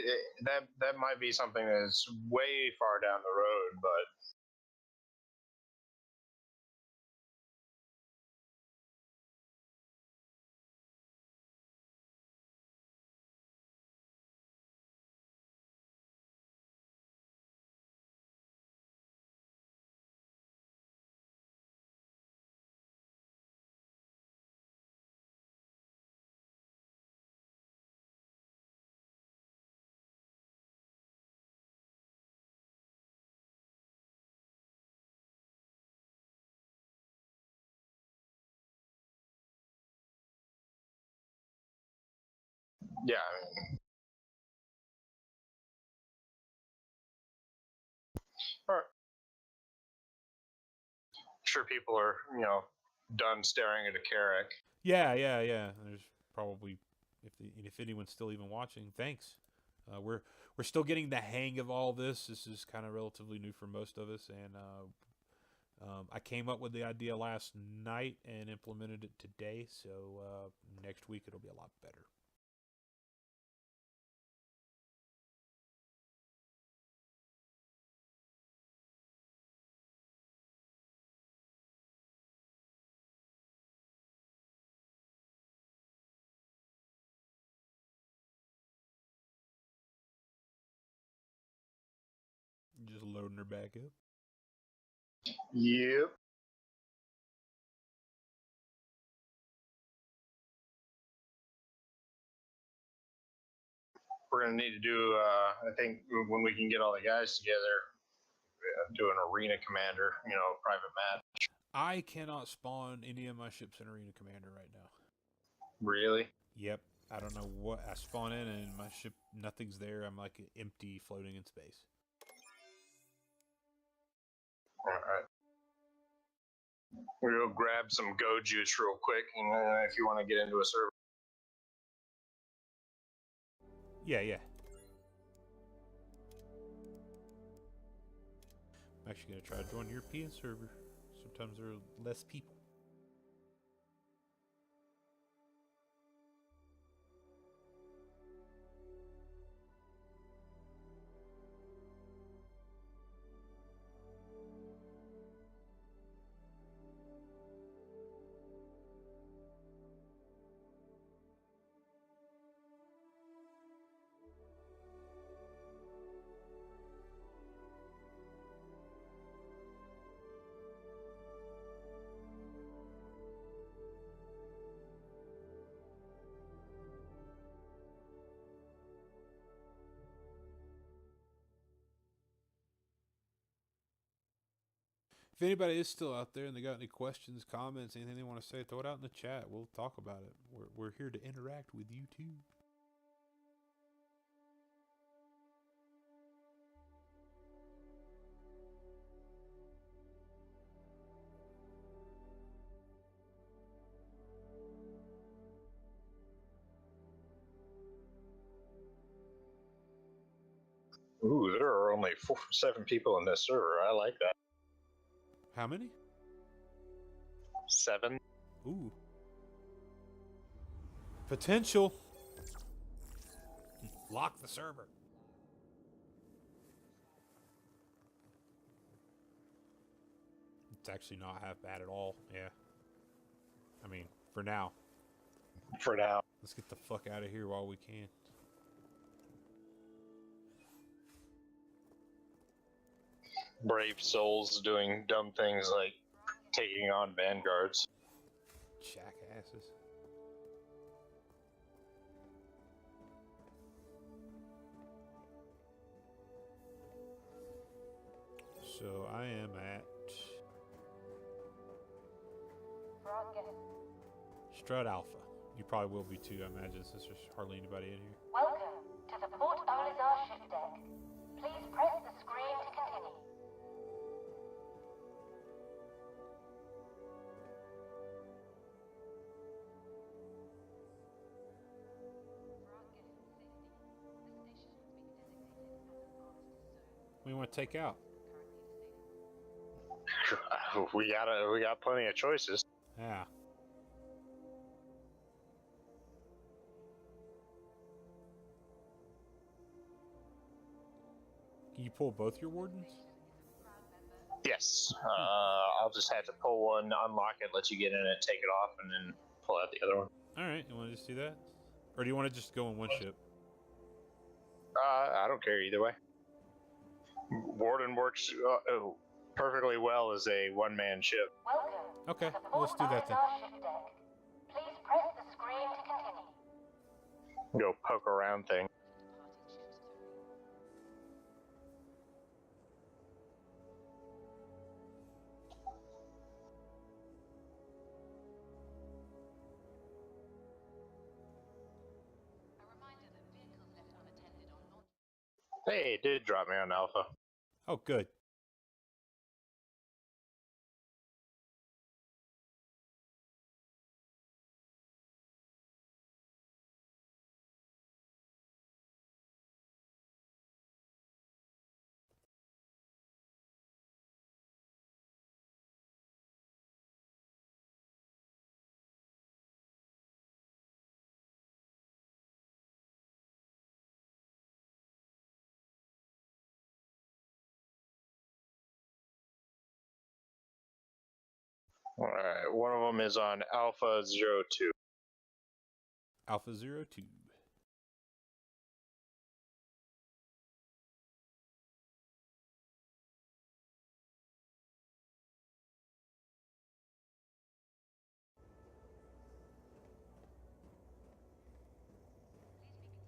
that might be something that's way far down the road, but Yeah. I mean, or, sure, people are done staring at a Carrack. Yeah. There's probably if anyone's still even watching, thanks. We're still getting the hang of all this. This is kind of relatively new for most of us, and I came up with the idea last night and implemented it today. So next week it'll be a lot better. Just loading her back up. Yep. We're gonna need to do. I think when we can get all the guys together, do an arena commander. Private match. I cannot spawn any of my ships in Arena Commander right now. Really? Yep. I don't know what I spawn in, and my ship, nothing's there. I'm like empty, floating in space. All right. We'll grab some Go Juice real quick, and if you want to get into a server. Yeah. I'm actually going to try to join a European server. Sometimes there are less people. If anybody is still out there and they got any questions, comments, anything they want to say, throw it out in the chat. We'll talk about it. We're here to interact with you too. Ooh, there are only 7 people in this server. I like that. How many? 7. Ooh. Potential. Lock the server. It's actually not half bad at all. Yeah. I mean, for now. For now. Let's get the fuck out of here while we can. Brave souls doing dumb things like taking on vanguards. Jackasses. So I am at Strut Alpha. You probably will be too, I imagine, since there's hardly anybody in here. Welcome to the Port Olisar ship deck. Please press the screen to continue. What do you want to take out? We got plenty of choices. Yeah. Can you pull both your wardens? Yes. I'll just have to pull one, unlock it, let you get in it, take it off, and then pull out the other one. Alright, you want to just do that? Or do you want to just go in one ship? I don't care either way. Warden works perfectly well as a one-man ship. Welcome Okay, to the well, let's Port do that then. Olisar ship deck. Please press the screen to continue. Go poke around thing. A reminder Hey, it did drop me on Alpha. Oh, good. All right, one of them is on Alpha 02. Alpha 02.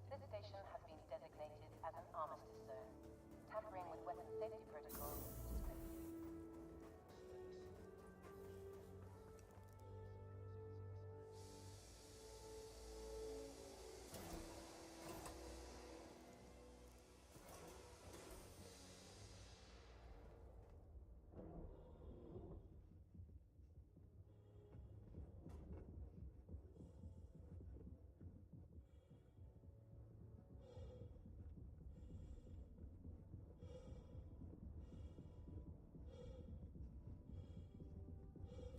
This station has been designated as an armistice zone. Tampering with weapon safety protocols is discredited.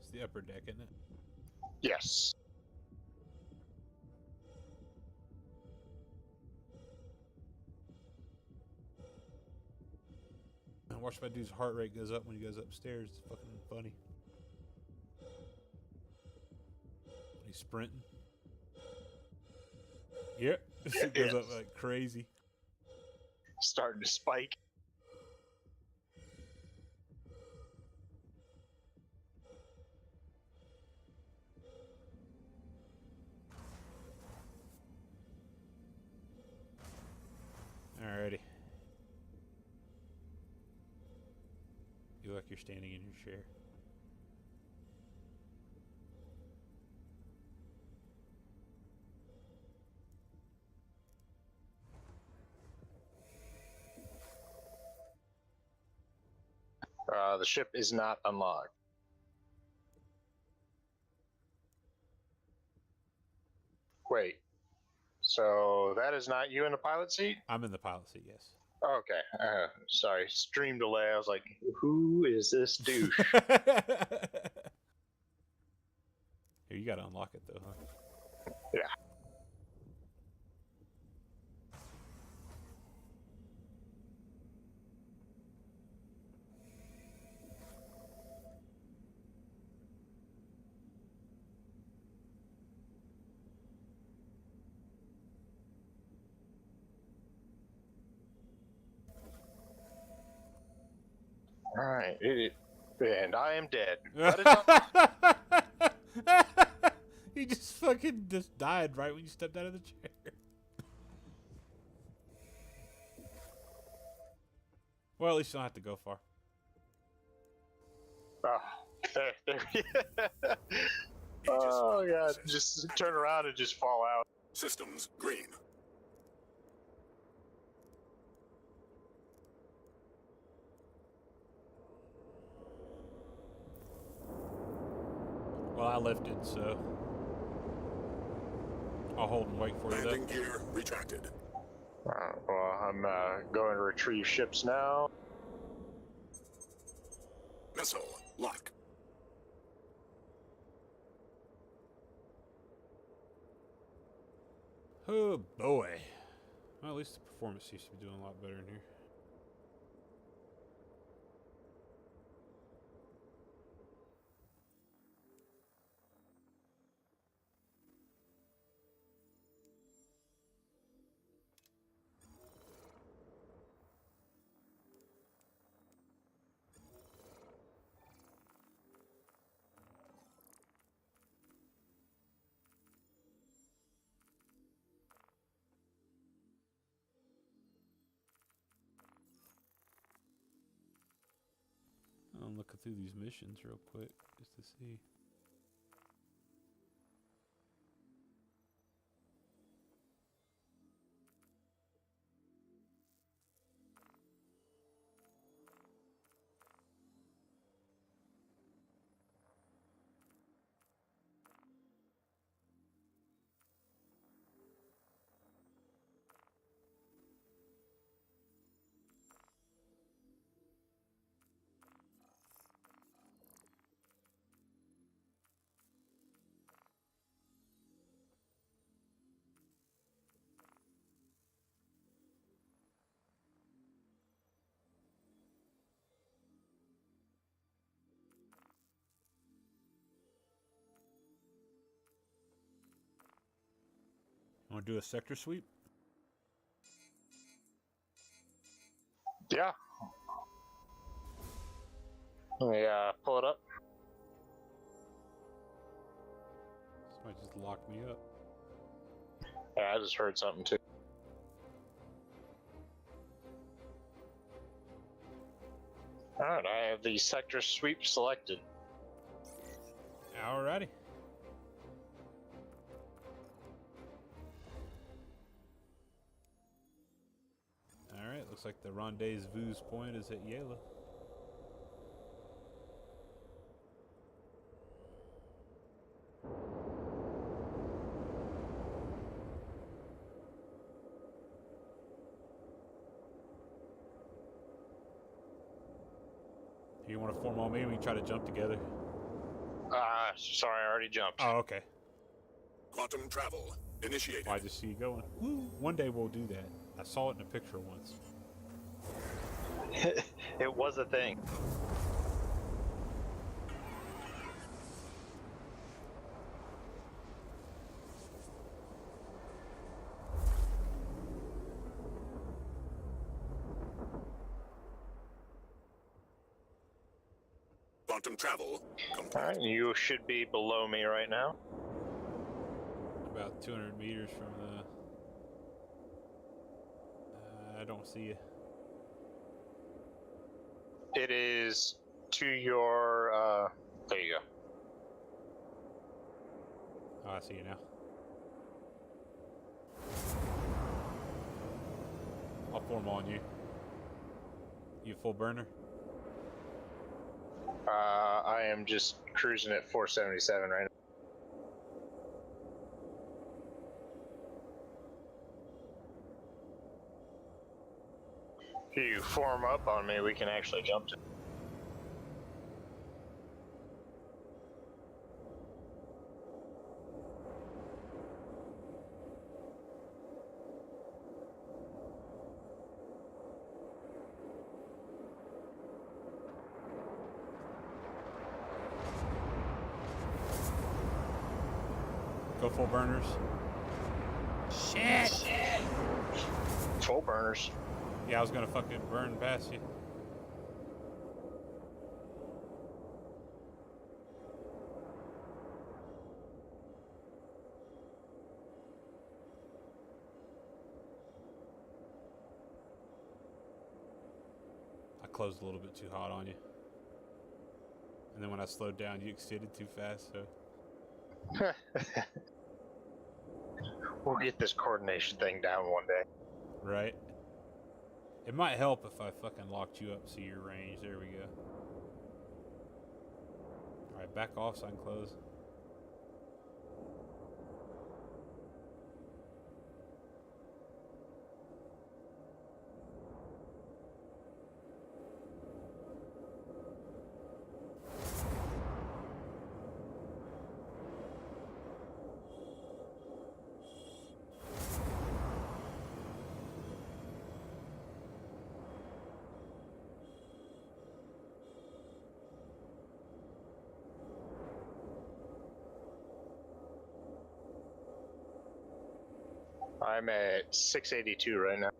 It's the upper deck, isn't it? Yes. I watch my dude's heart rate goes up when he goes upstairs. It's fucking funny. He's sprinting. Yep. It goes up like crazy. Starting to spike. Alrighty. You look like you're standing in your chair. The ship is not unlocked. Wait. So that is not you in the pilot seat? I'm in the pilot seat, yes. Okay. Sorry. Stream delay. I was like, who is this douche? Here, you gotta unlock it though, huh? Yeah. All right. And I am dead. But it's not- He just fucking just died right when you stepped out of the chair. Well, at least you don't have to go far. there. Oh god! Just turn around and just fall out. Systems green. Well, I lifted, so I'll hold and wait for you Landing though. gear retracted. Well, I'm going to retrieve ships now. Missile lock. Oh boy. Well, at least the performance seems to be doing a lot better in here. I'm looking through these missions real quick just to see. Want to do a sector sweep? Yeah. Let me pull it up. Somebody just locked me up. Yeah, I just heard something too. Alright, I have the sector sweep selected. Alrighty. Alright, looks like the rendezvous point is at Yela. You want to form on me? We can try to jump together. Sorry, I already jumped. Oh, okay. Quantum travel initiated. I just see you going. Woo. One day we'll do that. I saw it in a picture once. It was a thing. Quantum travel complete. Alright, you should be below me right now. About 200 meters from the... I don't see you. It is to your, there you go. Oh, I see you now. I'll form on you. You full burner? I am just cruising at 477 right now. If you form up on me, we can actually jump to. Go full burners. Shit! Full burners. Yeah, I was gonna fucking burn past you. I closed a little bit too hot on you. And then when I slowed down, you extended too fast, so... We'll get this coordination thing down one day. Right? It might help if I fucking locked you up so your range. There we go. Alright, back off so I can close. I'm at 682 right now.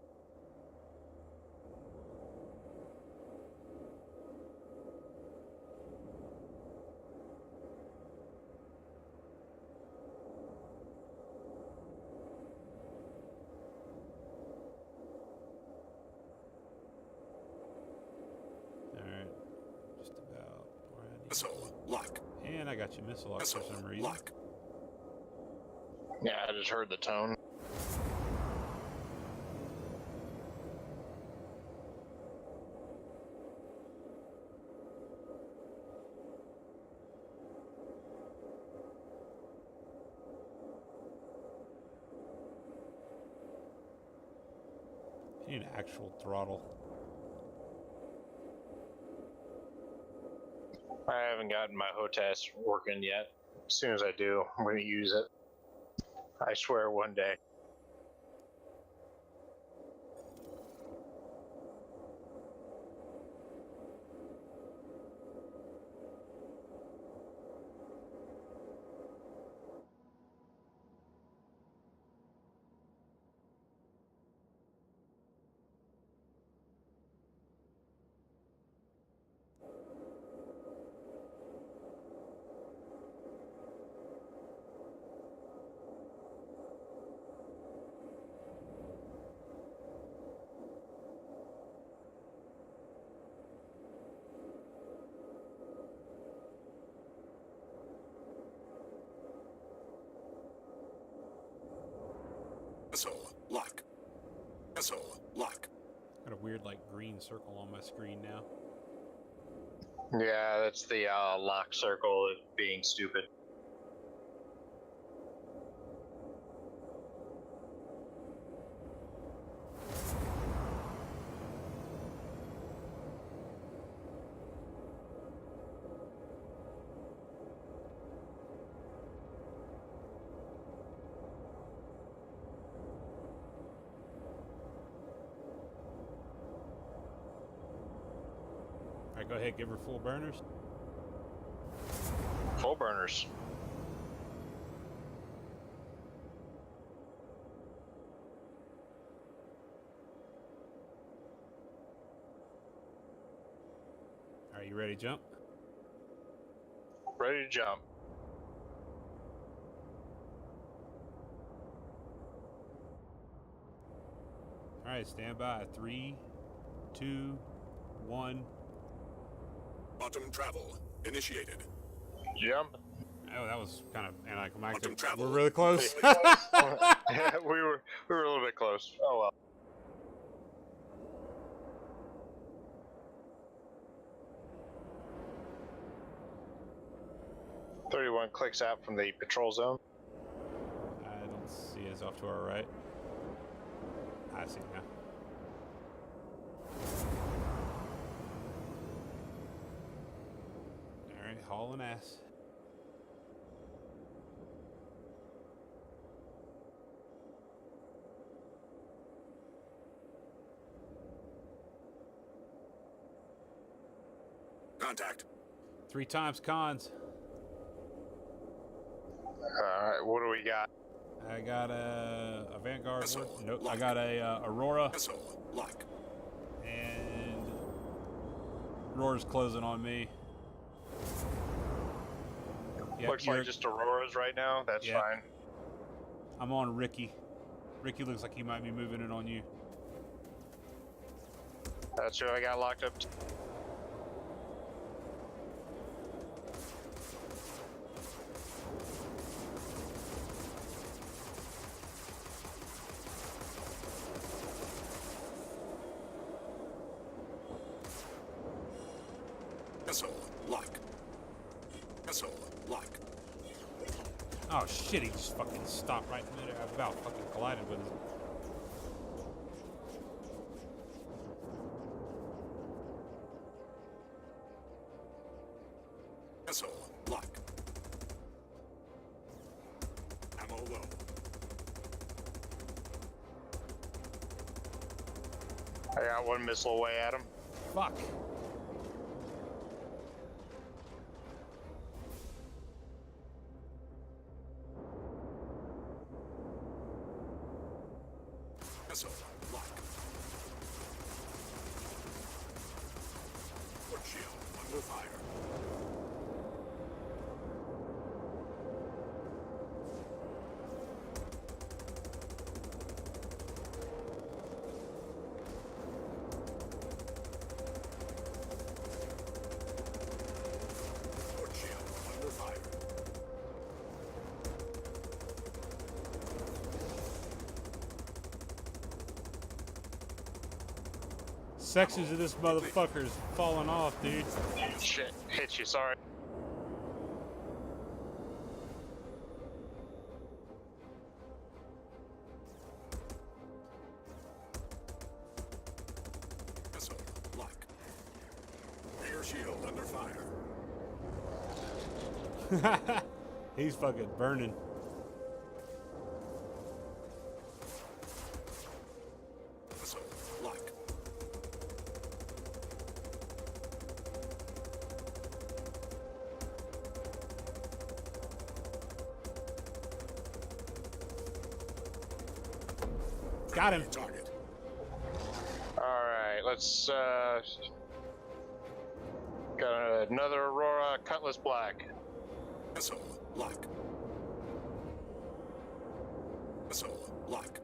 Alright. Just about where I need. Missile lock. And I got you missile lock for Missile some reason. lock. Yeah, I just heard the tone. You need an actual throttle. I haven't gotten my HOTAS working yet. As soon as I do, I'm going to use it. I swear one day. Missile lock. Missile lock. Got a weird like green circle on my screen now. Yeah, that's the lock circle of being stupid. All right, go ahead, give her full burners. Full burners. All right, you ready to jump? Ready to jump. All right, stand by. 3, 2, 1. Quantum travel initiated. Jump. Oh, that was kind of Quantum anticlimactic. travel. We're really close. Yeah, we were a little bit close. Oh well. "31 clicks out from the patrol zone." I don't see us off to our right. I see now. All right, hauling ass. Contact. 3 times cons. Alright, what do we got? I got a Vanguard. Missile Nope. I lock. got a Aurora, Missile lock. and Aurora's closing on me. Yep, Looks like just Auroras right now. That's Yeah. fine. I'm on Ricky. Ricky looks like he might be moving it on you. That's who I got locked up to. Missile lock. Missile lock. Oh shit! He just fucking stopped right in midair. I about fucking collided with him. Missile lock. Ammo low. I got one missile away at him. Fuck. Missile lock. Foot shield under fire. Foot shield under fire. Sections of this motherfucker is falling off, dude. Shit, hit you, sorry. Missile lock. Rear shield under fire. He's fucking burning. Missile lock. Got him. Target. Alright, let's, got another Aurora Cutlass Black. Missile lock. Missile lock.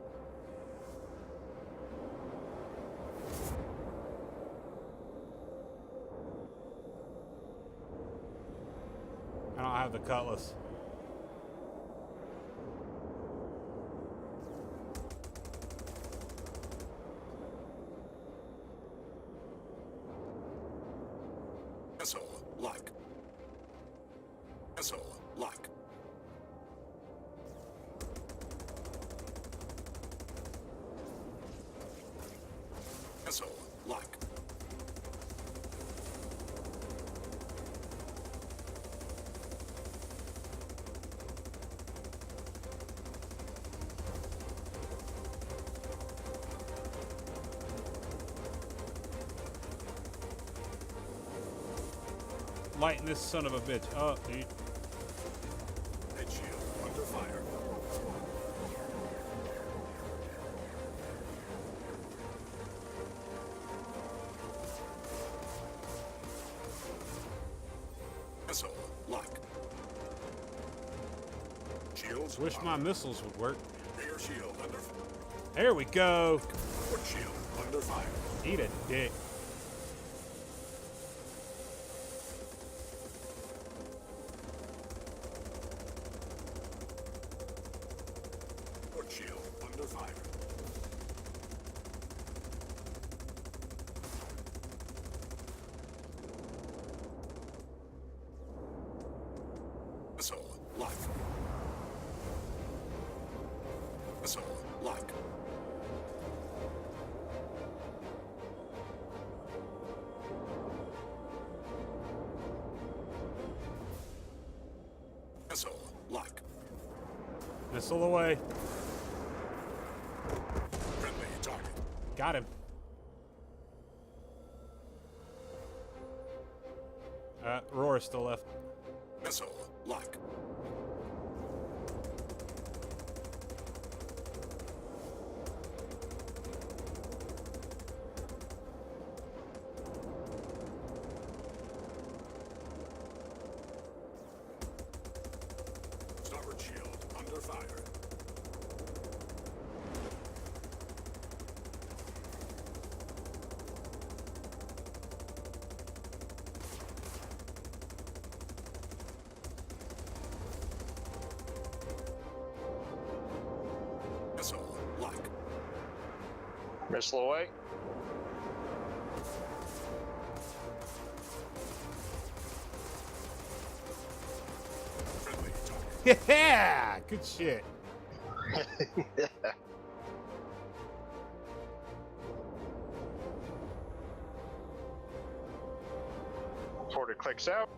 I don't have the Cutlass. Missile lock. Missile lock. Missile lock. Lighten this son of a bitch up, dude. Head shield under fire. Missile lock. Shields. Wish my missiles would work. Rear shield under. There we go. Foot shield under fire. Eat a dick. Foot shield under fire. Missile lock. Missile lock. Missile lock. Missile away. Friendly target. Got him. Roar still left. Missile lock. Starboard shield under fire. Missile lock. Missile away. Friendly target. Yeah, good shit. Porter clicks out.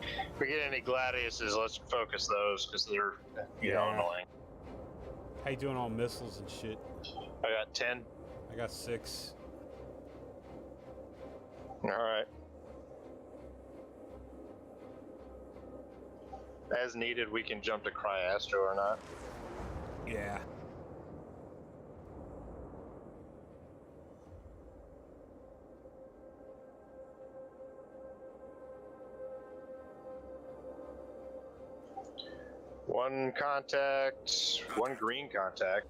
If we get any Gladiuses, let's focus those because they're, you know, Yeah. annoying. How you doing on missiles and shit? I got 10. I got 6. All right. As needed, we can jump to Cryastro or not. Yeah. One contact, one green contact.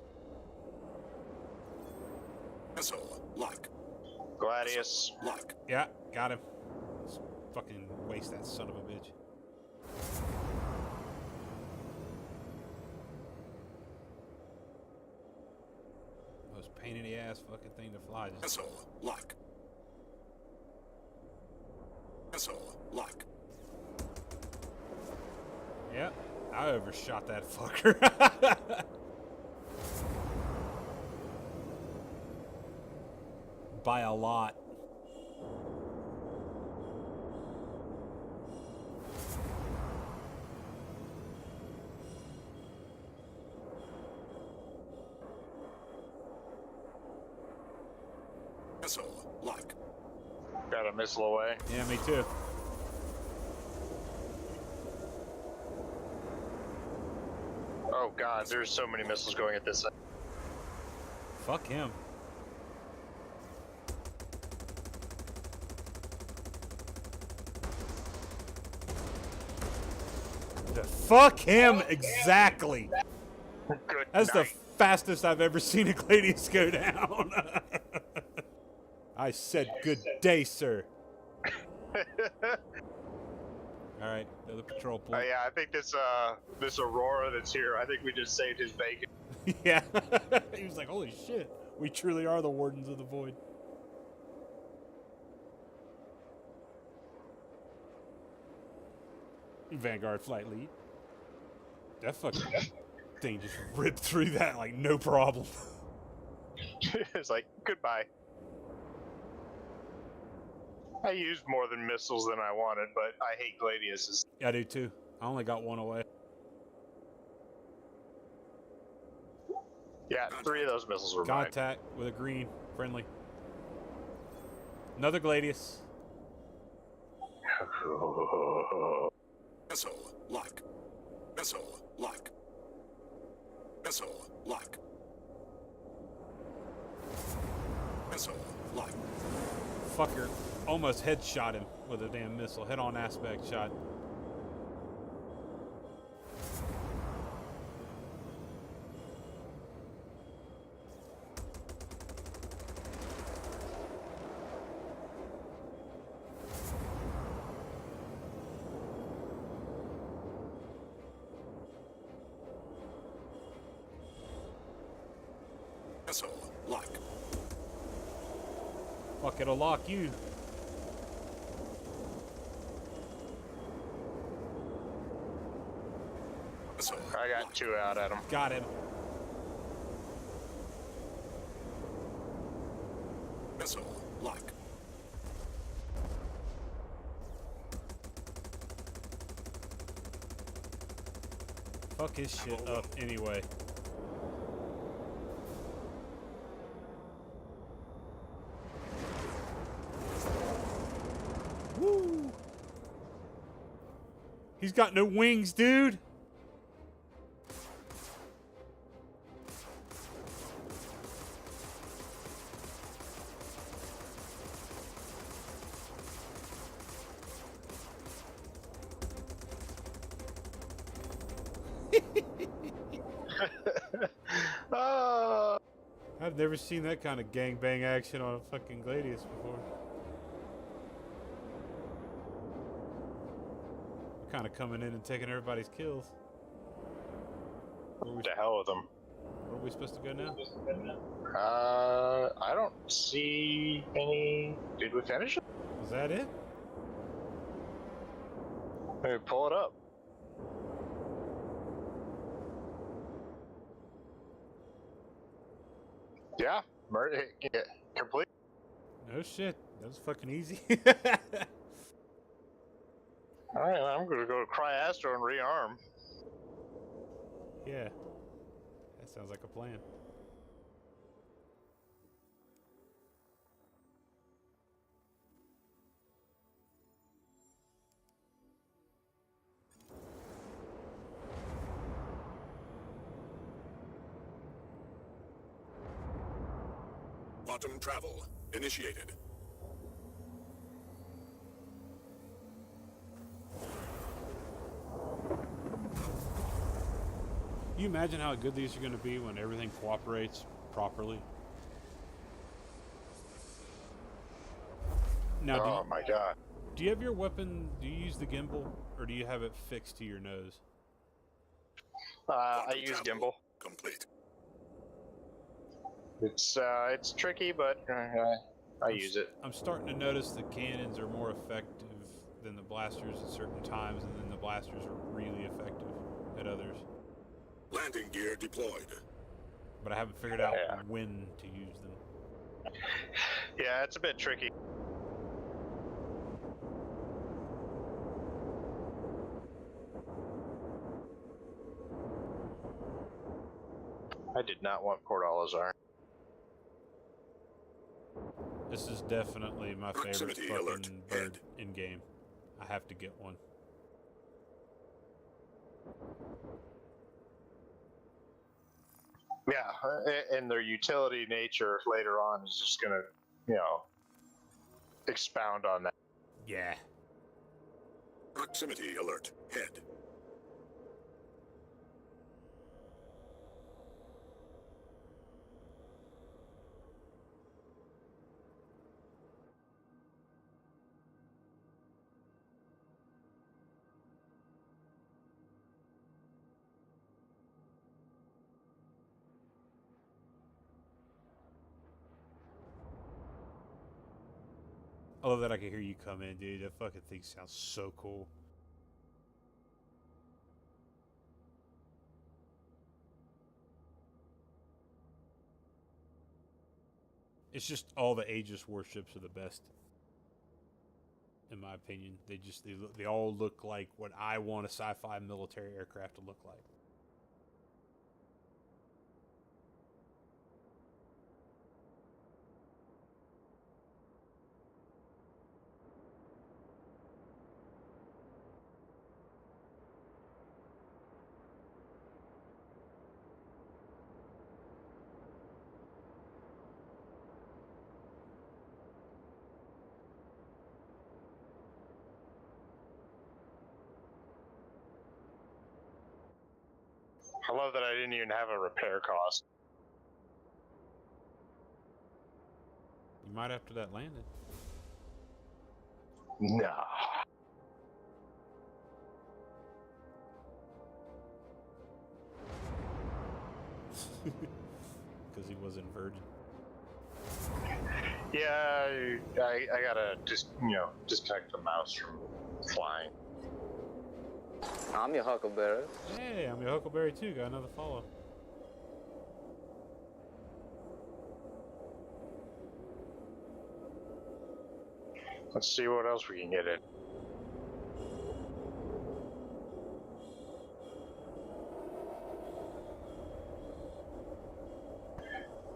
Missile lock. Gladius. Lock. Yeah, got him. Let's fucking waste that son of a bitch. Most pain in the ass fucking thing to fly. Just Missile lock. Missile lock. yeah, I overshot that fucker. By a lot. Missile lock. Got a missile away. Yeah, me too. Oh god, there's so many missiles going at this side. Fuck him. Fuck him exactly. Good That's the night. fastest I've ever seen a Gladius go down. I said good day, sir. All right, another patrol Oh point. yeah, I think this Aurora that's here, I think we just saved his bacon. Yeah. He was like, holy shit. We truly are the Wardens of the Void. Vanguard flight lead. That fucking thing just ripped through that like no problem. It's like, goodbye. I used more than missiles than I wanted, but I hate Gladiuses. Yeah, I do too. I only got one away. Yeah, 3 of those missiles were mine. Contact with a green. Friendly. Another Gladius. Missile lock. Missile lock. Missile lock. Missile lock. Fucker almost headshot him with a damn missile. Head-on aspect shot. Missile lock. Fuck, it'll lock you. Missile I got 2 out at him. Got him. missile lock. Fuck his shit up anyway. Woo! He's got no wings, dude. Oh, I've never seen that kind of gangbang action on a fucking Gladius before. We're kind of coming in and taking everybody's kills. what the hell with them? Where are we supposed to go now? I don't see any. Did we finish it? Was that it? Maybe pull it up. Yeah, yeah, complete. No shit. That was fucking easy. All right, I'm gonna go to Cryastro and rearm. Yeah. That sounds like a plan. Quantum travel initiated. Can you imagine how good these are going to be when everything cooperates properly? Now, Oh my god. do you have your weapon, do you use the gimbal, or do you have it fixed to your nose? I use gimbal. Complete. It's tricky, but I use it. I'm starting to notice the cannons are more effective than the blasters at certain times, and then the blasters are really effective at others. Landing gear deployed. But I haven't figured out Yeah. when to use them. Yeah, it's a bit tricky. I did not want Port Alazar. This is definitely my favorite Proximity fucking alert. bird Head. in game. I have to get one. Yeah, and their utility nature later on is just gonna, expound on that. Yeah. Proximity alert. Head. I love that I can hear you come in, dude. That fucking thing sounds so cool. It's just all the Aegis warships are the best, in my opinion. They all look like what I want a sci-fi military aircraft to look like. I love that I didn't even have a repair cost. You might after that landing. Nah. Because he wasn't virgin. Yeah, I gotta just, disconnect the mouse from flying. I'm your Huckleberry. Hey, I'm your Huckleberry too. Got another follow. Let's see what else we can get in.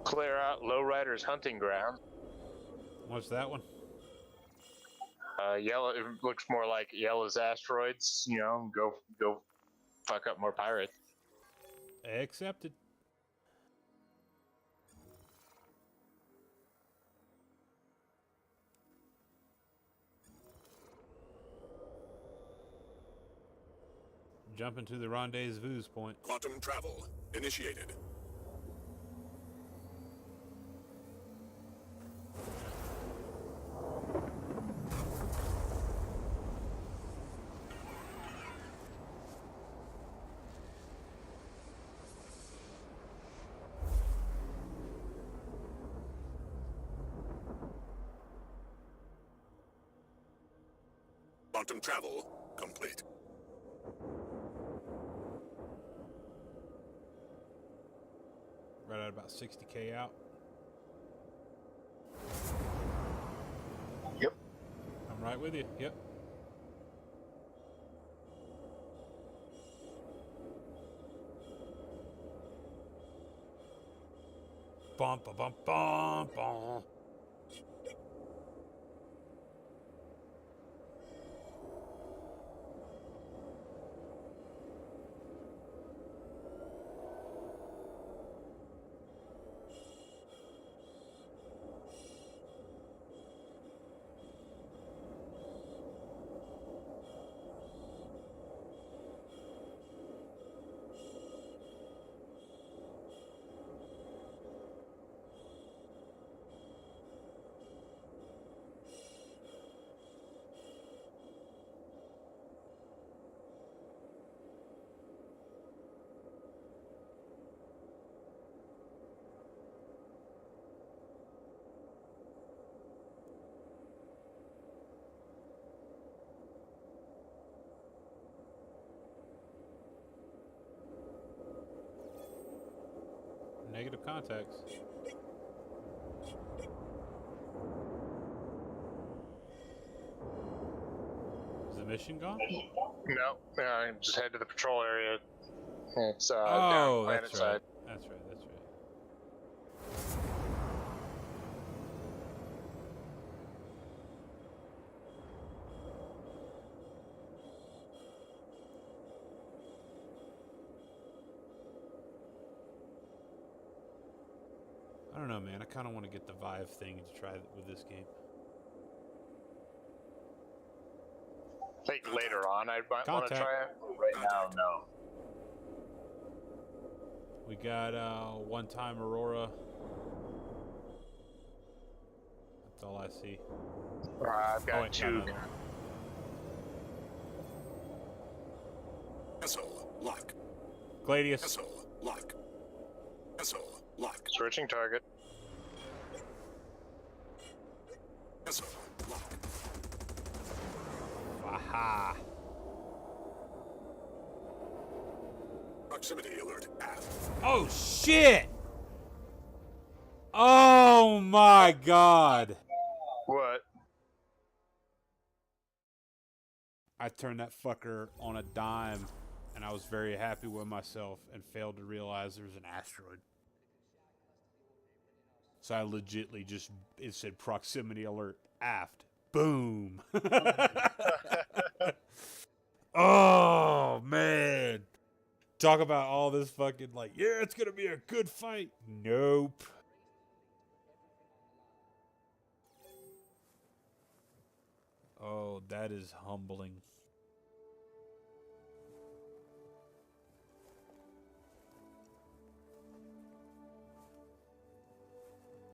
Clear out Lowrider's hunting ground. What's that one? Yellow. It looks more like Yellow's asteroids. Go fuck up more pirates. Accepted. Jumping to the rendezvous point. Quantum travel initiated. Quantum travel complete. Right at about 60K out. Yep. I'm right with you. Yep. Bum ba bum bum bum. Negative contacts. Is the mission gone? No, just head to the patrol area. It's down Oh, planet that's side. right. That's right. That's right. I don't know, man. I kind of want to get the Vive thing to try it with this game. I think later on I might want to Contact. try it. Right now, no. We got one-time Aurora. That's all I see. I've got Oh, wait, two. no. Vessel lock. Gladius. Vessel lock. Vessel lock. Switching target. Vessel Lock. Aha. Proximity alert aft. Oh, shit! Oh, my God. What? I turned that fucker on a dime, and I was very happy with myself and failed to realize there was an asteroid. So I legitly just, it said proximity alert aft. Boom. Oh, man. Talk about all this fucking like, yeah, it's going to be a good fight. Nope. Oh, that is humbling.